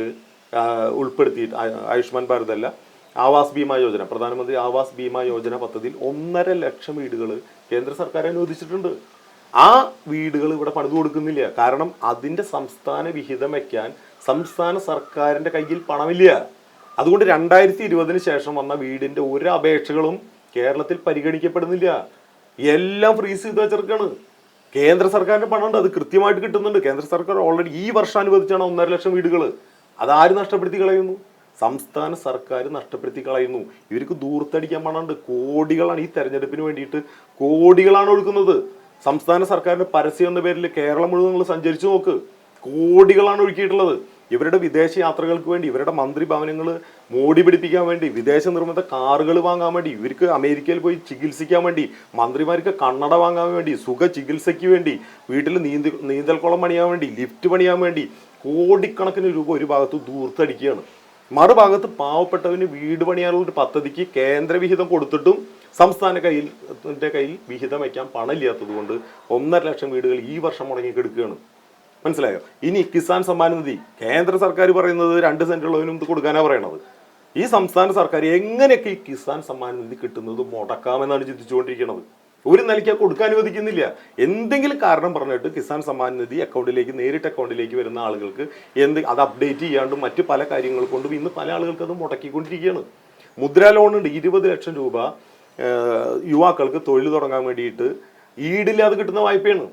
ഉൾപ്പെടുത്തിയിട്ട്, ആയുഷ്മാൻ ഭാരത് അല്ല, ആവാസ് ബീമാ യോജന, പ്രധാനമന്ത്രി ആവാസ് ബീമാ യോജന പദ്ധതിയിൽ 1.5 ലക്ഷം വീടുകൾ കേന്ദ്ര സർക്കാർ അനുവദിച്ചിട്ടുണ്ട്. ആ വീടുകൾ ഇവിടെ പണിതു കൊടുക്കുന്നില്ല. കാരണം അതിന്റെ സംസ്ഥാന വിഹിതം വയ്ക്കാൻ സംസ്ഥാന സർക്കാരിന്റെ കയ്യിൽ പണമില്ല. അതുകൊണ്ട് 2020 ശേഷം വന്ന വീടിന്റെ ഒരു അപേക്ഷകളും കേരളത്തിൽ പരിഗണിക്കപ്പെടുന്നില്ല. എല്ലാം ഫ്രീസ് ചെയ്ത് വെച്ചിരിക്കാണ്. കേന്ദ്ര സർക്കാരിന്റെ പണമുണ്ട്, അത് കൃത്യമായിട്ട് കിട്ടുന്നുണ്ട്. കേന്ദ്ര സർക്കാർ ഓൾറെഡി ഈ വർഷം അനുവദിച്ചാണ് 1.5 ലക്ഷം വീടുകൾ. അതാര് നഷ്ടപ്പെടുത്തി കളയുന്നു? സംസ്ഥാന സർക്കാർ നഷ്ടപ്പെടുത്തി കളയുന്നു. ഇവർക്ക് ദൂർത്തടിക്കാൻ പണമുണ്ട്. കോടികളാണ് ഈ തെരഞ്ഞെടുപ്പിന് വേണ്ടിയിട്ട്, കോടികളാണ് ഒഴുക്കുന്നത്. സംസ്ഥാന സർക്കാരിന്റെ പരസ്യം എന്ന പേരിൽ കേരളം മുഴുവൻ നിങ്ങൾ സഞ്ചരിച്ചു നോക്ക്. കോടികളാണ് ഒഴുക്കിയിട്ടുള്ളത്. ഇവരുടെ വിദേശ യാത്രകൾക്ക് വേണ്ടി, ഇവരുടെ മന്ത്രിഭവനങ്ങൾ മോടി പിടിപ്പിക്കാൻ വേണ്ടി, വിദേശ നിർമ്മിത കാറുകൾ വാങ്ങാൻ വേണ്ടി, ഇവർക്ക് അമേരിക്കയിൽ പോയി ചികിത്സിക്കാൻ വേണ്ടി, മന്ത്രിമാർക്ക് കണ്ണട വാങ്ങാൻ വേണ്ടി, സുഖ ചികിത്സയ്ക്ക് വേണ്ടി, വീട്ടിൽ നീന്തൽക്കുളം പണിയാൻ വേണ്ടി, ലിഫ്റ്റ് പണിയാൻ വേണ്ടി കോടിക്കണക്കിന് രൂപ ഒരു ഭാഗത്ത് ദൂർത്തടിക്കുകയാണ്. മറുഭാഗത്ത് പാവപ്പെട്ടവന് വീട് പണിയാനുള്ള ഒരു പദ്ധതിക്ക് കേന്ദ്ര വിഹിതം കൊടുത്തിട്ടും സംസ്ഥാന കയ്യിൽ വിഹിതം വയ്ക്കാൻ പണമില്ലാത്തത് കൊണ്ട് 1.5 ലക്ഷം വീടുകൾ ഈ വർഷം മുടങ്ങിക്കെടുക്കുകയാണ്. മനസ്സിലായോ? ഇനി കിസാൻ സമ്മാൻ നിധി കേന്ദ്ര സർക്കാർ പറയുന്നത് 2 സെന്റുള്ളവനും ഇത് കൊടുക്കാനാണ് പറയണത്. ഈ സംസ്ഥാന സർക്കാർ എങ്ങനെയൊക്കെ ഈ കിസാൻ സമ്മാൻ നിധി കിട്ടുന്നത് മുടക്കാമെന്നാണ് ചിന്തിച്ചുകൊണ്ടിരിക്കുന്നത്. ഒരു നിലയ്ക്ക് കൊടുക്കാൻ അനുവദിക്കുന്നില്ല. എന്തെങ്കിലും കാരണം പറഞ്ഞിട്ട് കിസാൻ സമ്മാൻ നിധി നേരിട്ട് അക്കൗണ്ടിലേക്ക് വരുന്ന ആളുകൾക്ക് അത് അപ്ഡേറ്റ് ചെയ്യാണ്ടും മറ്റു പല കാര്യങ്ങൾ കൊണ്ടും ഇന്ന് പല ആളുകൾക്ക് അത് മുടക്കിക്കൊണ്ടിരിക്കുകയാണ്. മുദ്രാ ലോണുണ്ട്, 20 ലക്ഷം രൂപ യുവാക്കൾക്ക് തൊഴിൽ തുടങ്ങാൻ വേണ്ടിയിട്ട് ഈടില്ലാതെ കിട്ടുന്ന വായ്പയാണ്.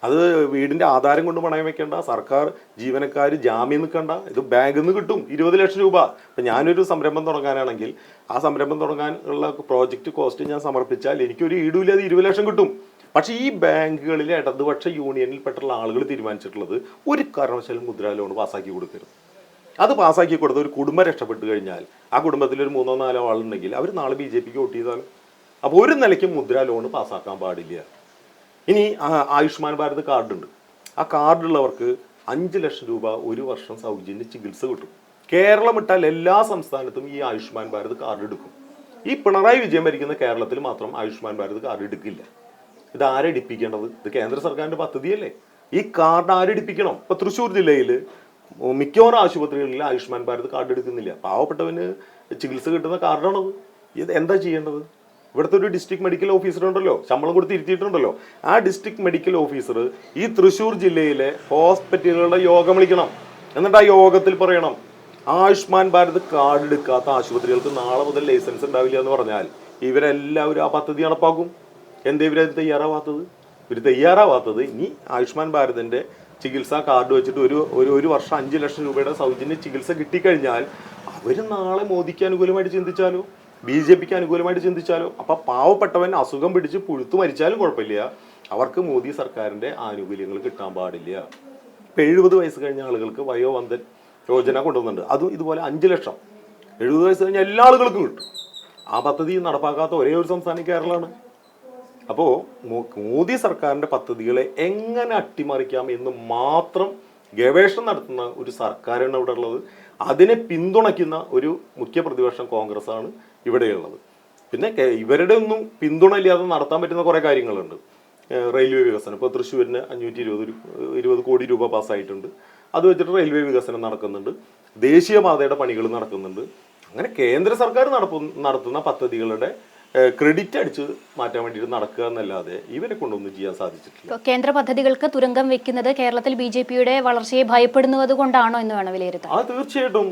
അത് വീടിന്റെ ആധാരം കൊണ്ട് പണയം വെക്കേണ്ട, സർക്കാർ ജീവനക്കാർ ജാമ്യം നിൽക്കണ്ട, ഇത് ബാങ്കിൽ നിന്ന് കിട്ടും 20 ലക്ഷം രൂപ. ഇപ്പം ഞാനൊരു സംരംഭം തുടങ്ങാനാണെങ്കിൽ ആ സംരംഭം തുടങ്ങാൻ ഉള്ള പ്രോജക്റ്റ് കോസ്റ്റ് ഞാൻ സമർപ്പിച്ചാൽ എനിക്കൊരു ഈടുമില്ലാതെ 20 ലക്ഷം കിട്ടും. പക്ഷേ ഈ ബാങ്കുകളിലെ ഇടതുപക്ഷ യൂണിയനിൽപ്പെട്ടുള്ള ആളുകൾ തീരുമാനിച്ചിട്ടുള്ളത് ഒരു കാരണവശാലും മുദ്രാ ലോൺ പാസ്സാക്കി കൊടുക്കരുത്. അത് പാസ്സാക്കി കൊടുത്ത ഒരു കുടുംബം രക്ഷപ്പെട്ടു കഴിഞ്ഞാൽ ആ കുടുംബത്തിൽ ഒരു 3-4 ആളുണ്ടെങ്കിൽ അവർ നാളെ BJPക്ക് വോട്ട് ചെയ്താലും. അപ്പോൾ ഒരു നിലയ്ക്കും മുദ്രാ ലോൺ പാസ്സാക്കാൻ പാടില്ല. ഇനി ആയുഷ്മാൻ ഭാരത് കാർഡുണ്ട്. ആ കാർഡുള്ളവർക്ക് 5 ലക്ഷം രൂപ ഒരു വർഷം സൗജന്യ ചികിത്സ കിട്ടും. കേരളം വിട്ടാൽ എല്ലാ സംസ്ഥാനത്തും ഈ ആയുഷ്മാൻ ഭാരത് കാർഡ് എടുക്കും. ഈ പിണറായി വിജയൻ ഭരിക്കുന്ന കേരളത്തിൽ മാത്രം ആയുഷ്മാൻ ഭാരത് കാർഡ് എടുക്കില്ല. ഇത് ആരെടുപ്പിക്കേണ്ടത്? ഇത് കേന്ദ്ര സർക്കാരിന്റെ പദ്ധതിയല്ലേ? ഈ കാർഡ് ആരെടുപ്പിക്കണം? ഇപ്പൊ തൃശ്ശൂർ ജില്ലയിൽ മിക്കവാറും ആശുപത്രികളിൽ ആയുഷ്മാൻ ഭാരത് കാർഡ് എടുക്കുന്നില്ല. പാവപ്പെട്ടവന് ചികിത്സ കിട്ടുന്ന കാർഡാണത്. ഇത് എന്താ ചെയ്യേണ്ടത്? ഇവിടുത്തെ ഒരു ഡിസ്ട്രിക്ട് മെഡിക്കൽ ഓഫീസർ ഉണ്ടല്ലോ, ശമ്പളം കൊടുത്ത് ഇരുത്തിയിട്ടുണ്ടല്ലോ. ആ ഡിസ്ട്രിക്ട് മെഡിക്കൽ ഓഫീസർ ഈ തൃശ്ശൂർ ജില്ലയിലെ ഹോസ്പിറ്റലുകളുടെ യോഗം വിളിക്കണം. എന്നിട്ട് ആ യോഗത്തിൽ പറയണം, ആയുഷ്മാൻ ഭാരത് കാർഡ് എടുക്കാത്ത ആശുപത്രികൾക്ക് നാളെ മുതൽ ലൈസൻസ് ഉണ്ടാവില്ല എന്ന് പറഞ്ഞാൽ ഇവരെല്ലാവരും ആ പദ്ധതി നടപ്പാക്കും. എന്താ ഇവരത് തയ്യാറാവാത്തത്? ഇവർ തയ്യാറാവാത്തത് ഇനി ആയുഷ്മാൻ ഭാരതിന്റെ ചികിത്സാ കാർഡ് വെച്ചിട്ട് ഒരു വർഷം 5 ലക്ഷം രൂപയുടെ സൗജന്യ ചികിത്സ കിട്ടിക്കഴിഞ്ഞാൽ അവർ നാളെ മോദിക്ക് അനുകൂലമായിട്ട് ചിന്തിച്ചാലോ, BJPക്ക് അനുകൂലമായിട്ട് ചിന്തിച്ചാലോ. അപ്പൊ പാവപ്പെട്ടവൻ അസുഖം പിടിച്ച് പുഴുത്തു മരിച്ചാലും കുഴപ്പമില്ല, അവർക്ക് മോദി സർക്കാരിന്റെ ആനുകൂല്യങ്ങൾ കിട്ടാൻ പാടില്ല. ഇപ്പൊ 70 വയസ്സ് കഴിഞ്ഞ ആളുകൾക്ക് വയോവന്ദൻ യോജന കൊണ്ടുവന്നുണ്ട്. അതും ഇതുപോലെ 5 ലക്ഷം 70 വയസ്സ് കഴിഞ്ഞ എല്ലാ ആളുകൾക്കും കിട്ടും. ആ പദ്ധതി നടപ്പാക്കാത്ത ഒരേ ഒരു സംസ്ഥാനം കേരളമാണ്. അപ്പോൾ മോദി സർക്കാരിന്റെ പദ്ധതികളെ എങ്ങനെ അട്ടിമറിക്കാം എന്ന് മാത്രം ഗവേഷണം നടത്തുന്ന ഒരു സർക്കാരാണ് ഇവിടെ ഉള്ളത്. അതിനെ പിന്തുണയ്ക്കുന്ന ഒരു മുഖ്യ പ്രതിപക്ഷം കോൺഗ്രസ് ആണ് ഇവിടെയുള്ളത്. പിന്നെ ഇവരുടെ ഒന്നും പിന്തുണ ഇല്ലാതെ നടത്താൻ പറ്റുന്ന കുറേ കാര്യങ്ങളുണ്ട്. റെയിൽവേ വികസനം, ഇപ്പോൾ തൃശ്ശൂരിന് 520 കോടി രൂപ പാസ്സായിട്ടുണ്ട്. അത് വെച്ചിട്ട് റെയിൽവേ വികസനം നടക്കുന്നുണ്ട്, ദേശീയപാതയുടെ പണികൾ നടക്കുന്നുണ്ട്. അങ്ങനെ കേന്ദ്ര സർക്കാർ നടത്തുന്ന പദ്ധതികളുടെ ക്രെഡിറ്റ് അടിച്ച് മാറ്റാൻ വേണ്ടിയിട്ട് നടക്കുക എന്നല്ലാതെ ഇവരെ കൊണ്ടൊന്നും ചെയ്യാൻ സാധിച്ചിട്ടില്ല. കേന്ദ്ര പദ്ധതികൾക്ക് തുരങ്കം വെക്കുന്നത് കേരളത്തിൽ BJPയുടെ വളർച്ചയെ ഭയപ്പെടുന്നത് കൊണ്ടാണോ എന്ന് വേണം വിലയിരുത്താൻ. തീർച്ചയായിട്ടും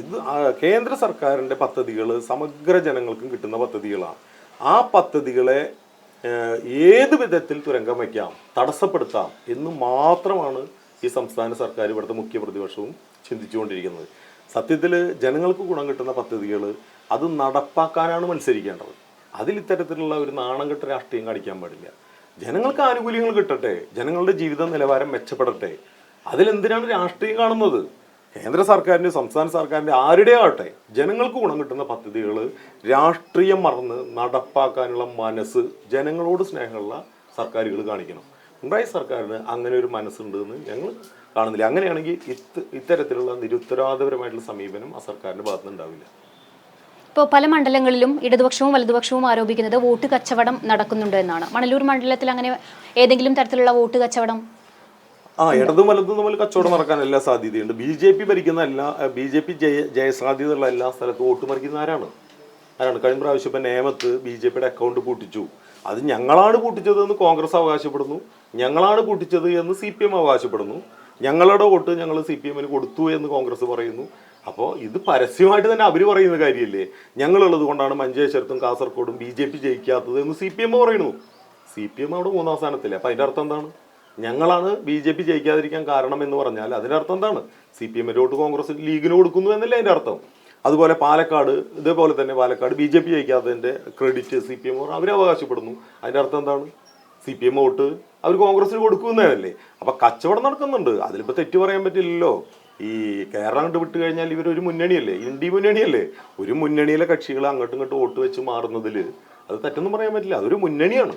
ഇത് കേന്ദ്ര സർക്കാരിന്റെ പദ്ധതികൾ സമഗ്ര ജനങ്ങൾക്കും കിട്ടുന്ന പദ്ധതികളാണ്. ആ പദ്ധതികളെ ഏത് വിധത്തിൽ തുരങ്കം വയ്ക്കാം, തടസ്സപ്പെടുത്താം എന്ന് മാത്രമാണ് ഈ സംസ്ഥാന സർക്കാർ, ഇവിടുത്തെ മുഖ്യ പ്രതിപക്ഷവും ചിന്തിച്ചുകൊണ്ടിരിക്കുന്നത്. സത്യത്തിൽ ജനങ്ങൾക്ക് ഗുണം കിട്ടുന്ന പദ്ധതികൾ അത് നടപ്പാക്കാനാണ് മത്സരിക്കേണ്ടത്. അതിൽ ഇത്തരത്തിലുള്ള ഒരു നാണം കെട്ട രാഷ്ട്രീയം കാണിക്കാൻ പാടില്ല. ജനങ്ങൾക്ക് ആനുകൂല്യങ്ങൾ കിട്ടട്ടെ, ജനങ്ങളുടെ ജീവിത നിലവാരം മെച്ചപ്പെടട്ടെ. അതിലെന്തിനാണ് രാഷ്ട്രീയം കാണുന്നത്? കേന്ദ്ര സർക്കാരിൻ്റെ, സംസ്ഥാന സർക്കാരിൻ്റെ, ആരുടെ ആവട്ടെ, ജനങ്ങൾക്ക് ഗുണം കിട്ടുന്ന പദ്ധതികൾ രാഷ്ട്രീയം മറന്ന് നടപ്പാക്കാനുള്ള മനസ്സ് ജനങ്ങളോട് സ്നേഹമുള്ള സർക്കാരുകൾ കാണിക്കണം. പിണറായി സർക്കാരിന് അങ്ങനെ ഒരു മനസ്സുണ്ട് എന്ന് ഞങ്ങൾ കാണുന്നില്ല. അങ്ങനെയാണെങ്കിൽ ഇത്തരത്തിലുള്ള നിരുത്തരവാദപരമായിട്ടുള്ള സമീപനം ആ സർക്കാരിൻ്റെ ഭാഗത്തുനിന്ന് ഉണ്ടാവില്ല. ഇപ്പോൾ പല മണ്ഡലങ്ങളിലും ഇടതുപക്ഷവും വലതുപക്ഷവും ആരോപിക്കുന്നത് വോട്ട് കച്ചവടം നടക്കുന്നുണ്ട് എന്നാണ്. മണലൂർ മണ്ഡലത്തിൽ അങ്ങനെ ഏതെങ്കിലും തരത്തിലുള്ള വോട്ട് കച്ചവടം? ഇടതും വലതും തമ്മിൽ കച്ചവടം നടക്കാൻ എല്ലാ സാധ്യതയുണ്ട്. BJP ഭരിക്കുന്ന BJP ജയസാധ്യതയുള്ള എല്ലാ സ്ഥലത്തും വോട്ട് മറിക്കുന്ന ആരാണ്? കഴിഞ്ഞ പ്രാവശ്യം ഇപ്പം നേമത്ത് BJPയുടെ അക്കൗണ്ട് പൂട്ടിച്ചു. അത് ഞങ്ങളാണ് പൂട്ടിച്ചതെന്ന് കോൺഗ്രസ് അവകാശപ്പെടുന്നു, ഞങ്ങളാണ് പൂട്ടിച്ചത് എന്ന് CPM അവകാശപ്പെടുന്നു. ഞങ്ങളുടെ വോട്ട് ഞങ്ങൾ CPMന് കൊടുത്തു എന്ന് കോൺഗ്രസ് പറയുന്നു. അപ്പോൾ ഇത് പരസ്യമായിട്ട് തന്നെ അവർ പറയുന്ന കാര്യമല്ലേ? ഞങ്ങളുള്ളത് കൊണ്ടാണ് മഞ്ചേശ്വരത്തും കാസർഗോഡും BJP ജയിക്കാത്തത് എന്ന് CPM പറയുന്നു. CPM അവിടെ 3ാം സ്ഥാനത്തില്ല. അപ്പം അതിൻ്റെ അർത്ഥം എന്താണ്? ഞങ്ങളാണ് BJP ജയിക്കാതിരിക്കാൻ കാരണം എന്ന് പറഞ്ഞാൽ അതിൻ്റെ അർത്ഥം എന്താണ്? CPMൻ്റെ വോട്ട് കോൺഗ്രസ് ലീഗിന് കൊടുക്കുന്നു എന്നല്ലേ അതിൻ്റെ അർത്ഥം. അതുപോലെ പാലക്കാട്, ഇതേപോലെ തന്നെ പാലക്കാട് BJP ജയിക്കാത്തതിൻ്റെ ക്രെഡിറ്റ് CPM അവർ അവകാശപ്പെടുന്നു. അതിൻ്റെ അർത്ഥം എന്താണ്? CPM വോട്ട് അവർ കോൺഗ്രസിന് കൊടുക്കുന്നതല്ലേ? അപ്പം കച്ചവടം നടക്കുന്നുണ്ട്. അതിലിപ്പോൾ തെറ്റ് പറയാൻ പറ്റില്ലല്ലോ. ഈ കേരളം അങ്ങോട്ട് വിട്ട് കഴിഞ്ഞാൽ ഇവരൊരു മുന്നണിയല്ലേ, ഇന്ത്യ മുന്നണിയല്ലേ. ഒരു മുന്നണിയിലെ കക്ഷികൾ അങ്ങോട്ടും ഇങ്ങോട്ടും വോട്ട് വെച്ച് മാറുന്നതിൽ അത് തെറ്റൊന്നും പറയാൻ പറ്റില്ല. അതൊരു മുന്നണിയാണ്.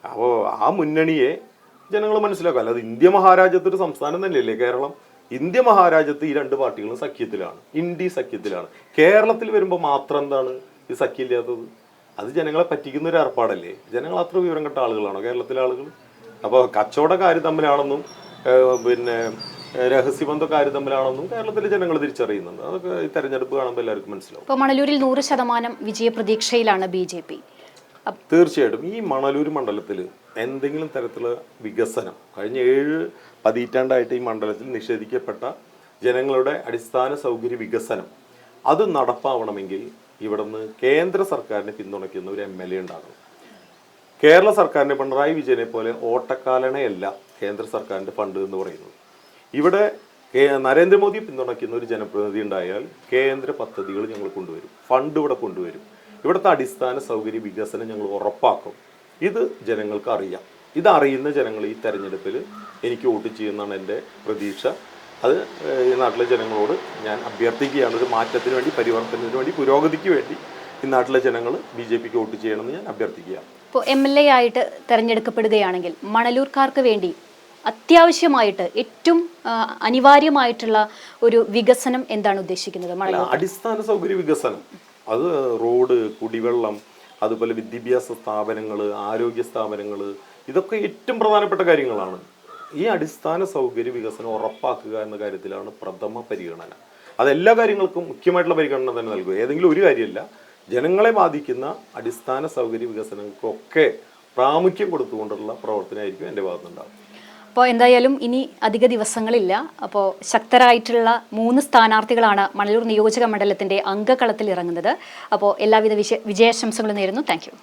അപ്പോൾ ആ മുന്നണിയെ ജനങ്ങൾ മനസ്സിലാക്കുക. അല്ലാതെ ഇന്ത്യ മഹാരാജ്യത്തൊരു സംസ്ഥാനം തന്നെയല്ലേ കേരളം. ഇന്ത്യ മഹാരാജ്യത്ത് ഈ 2 പാർട്ടികളും സഖ്യത്തിലാണ്, ഇന്ത്യ സഖ്യത്തിലാണ്. കേരളത്തിൽ വരുമ്പോൾ മാത്രം എന്താണ് ഈ സഖ്യമില്ലാത്തത്? അത് ജനങ്ങളെ പറ്റിക്കുന്ന ഒരു ഏർപ്പാടല്ലേ? ജനങ്ങൾ അത്ര വിവരം കെട്ട ആളുകളാണോ കേരളത്തിലെ ആളുകൾ? അപ്പോൾ കച്ചവടക്കാർ തമ്മിലാണെന്നും പിന്നെ രഹസ്യബന്ധക്കാർ തമ്മിലാണെന്നും കേരളത്തിലെ ജനങ്ങൾ തിരിച്ചറിയുന്നുണ്ട്. അതൊക്കെ ഈ തെരഞ്ഞെടുപ്പ് കാണുമ്പോൾ എല്ലാവർക്കും മനസ്സിലാവും. ഇപ്പോൾ മണലൂരിൽ 100% വിജയപ്രതീക്ഷയിലാണ് BJP. തീർച്ചയായിട്ടും ഈ മണലൂർ മണ്ഡലത്തിൽ എന്തെങ്കിലും തരത്തിലുള്ള വികസനം, കഴിഞ്ഞ 7 പതിറ്റാണ്ടായിട്ട് ഈ മണ്ഡലത്തിൽ നിഷേധിക്കപ്പെട്ട ജനങ്ങളുടെ അടിസ്ഥാന സൗകര്യ വികസനം അത് നടപ്പാവണമെങ്കിൽ ഇവിടുന്ന് കേന്ദ്ര സർക്കാരിനെ പിന്തുണയ്ക്കുന്ന ഒരു MLA ഉണ്ടാകണം. കേരള സർക്കാരിൻ്റെ പിണറായി വിജയനെ പോലെ ഓട്ടക്കാലണയല്ല കേന്ദ്ര സർക്കാരിൻ്റെ ഫണ്ട് എന്ന് പറയുന്നത്. ഇവിടെ നരേന്ദ്രമോദി പിന്തുണയ്ക്കുന്ന ഒരു ജനപ്രതിനിധി ഉണ്ടായാൽ കേന്ദ്ര പദ്ധതികൾ ഞങ്ങൾ കൊണ്ടുവരും, ഫണ്ട് ഇവിടെ കൊണ്ടുവരും, ഇവിടുത്തെ അടിസ്ഥാന സൗകര്യ വികസനം ഞങ്ങൾ ഉറപ്പാക്കും. ഇത് ജനങ്ങൾക്ക് അറിയാം. ഇതറിയുന്ന ജനങ്ങൾ ഈ തെരഞ്ഞെടുപ്പിൽ എനിക്ക് വോട്ട് ചെയ്യുന്നതാണ് എൻ്റെ പ്രതീക്ഷ. അത് ഈ നാട്ടിലെ ജനങ്ങളോട് ഞാൻ അഭ്യർത്ഥിക്കുകയാണ്. ഒരു മാറ്റത്തിന് വേണ്ടി, പരിവർത്തനത്തിന് വേണ്ടി, പുരോഗതിക്ക് വേണ്ടി ഈ നാട്ടിലെ ജനങ്ങൾ BJPക്ക് വോട്ട് ചെയ്യണമെന്ന് ഞാൻ അഭ്യർത്ഥിക്കുകയാണ്. ഇപ്പോൾ MLA ആയിട്ട് തിരഞ്ഞെടുക്കപ്പെടുകയാണെങ്കിൽ മണലൂർക്കാർക്ക് വേണ്ടി അത്യാവശ്യമായിട്ട് ഏറ്റവും അനിവാര്യമായിട്ടുള്ള ഒരു വികസനം എന്താണ് ഉദ്ദേശിക്കുന്നത്? അടിസ്ഥാന സൗകര്യ വികസനം, അത് റോഡ്, കുടിവെള്ളം, അതുപോലെ വിദ്യാഭ്യാസ സ്ഥാപനങ്ങൾ, ആരോഗ്യ സ്ഥാപനങ്ങൾ, ഇതൊക്കെ ഏറ്റവും പ്രധാനപ്പെട്ട കാര്യങ്ങളാണ്. ഈ അടിസ്ഥാന സൗകര്യ വികസനം ഉറപ്പാക്കുക എന്ന കാര്യത്തിലാണ് പ്രഥമ പരിഗണന. അതെല്ലാ കാര്യങ്ങൾക്കും മുഖ്യമായിട്ടുള്ള പരിഗണന തന്നെ നൽകുക. ഏതെങ്കിലും ഒരു കാര്യമല്ല, ജനങ്ങളെ ബാധിക്കുന്ന അടിസ്ഥാന സൗകര്യ വികസനങ്ങൾക്കൊക്കെ പ്രാമുഖ്യം കൊടുത്തുകൊണ്ടുള്ള പ്രവർത്തനമായിരിക്കും എൻ്റെ ഭാഗത്തുനിന്നുണ്ടാകും. അപ്പോൾ എന്തായാലും ഇനി അധിക ദിവസങ്ങളില്ല. അപ്പോൾ ശക്തരായിട്ടുള്ള 3 സ്ഥാനാർത്ഥികളാണ് മണലൂർ നിയോജക മണ്ഡലത്തിൻ്റെ അംഗക്കളത്തിൽ ഇറങ്ങുന്നത്. അപ്പോൾ എല്ലാവിധ വിജയാശംസകളും നേരുന്നു. Thank you.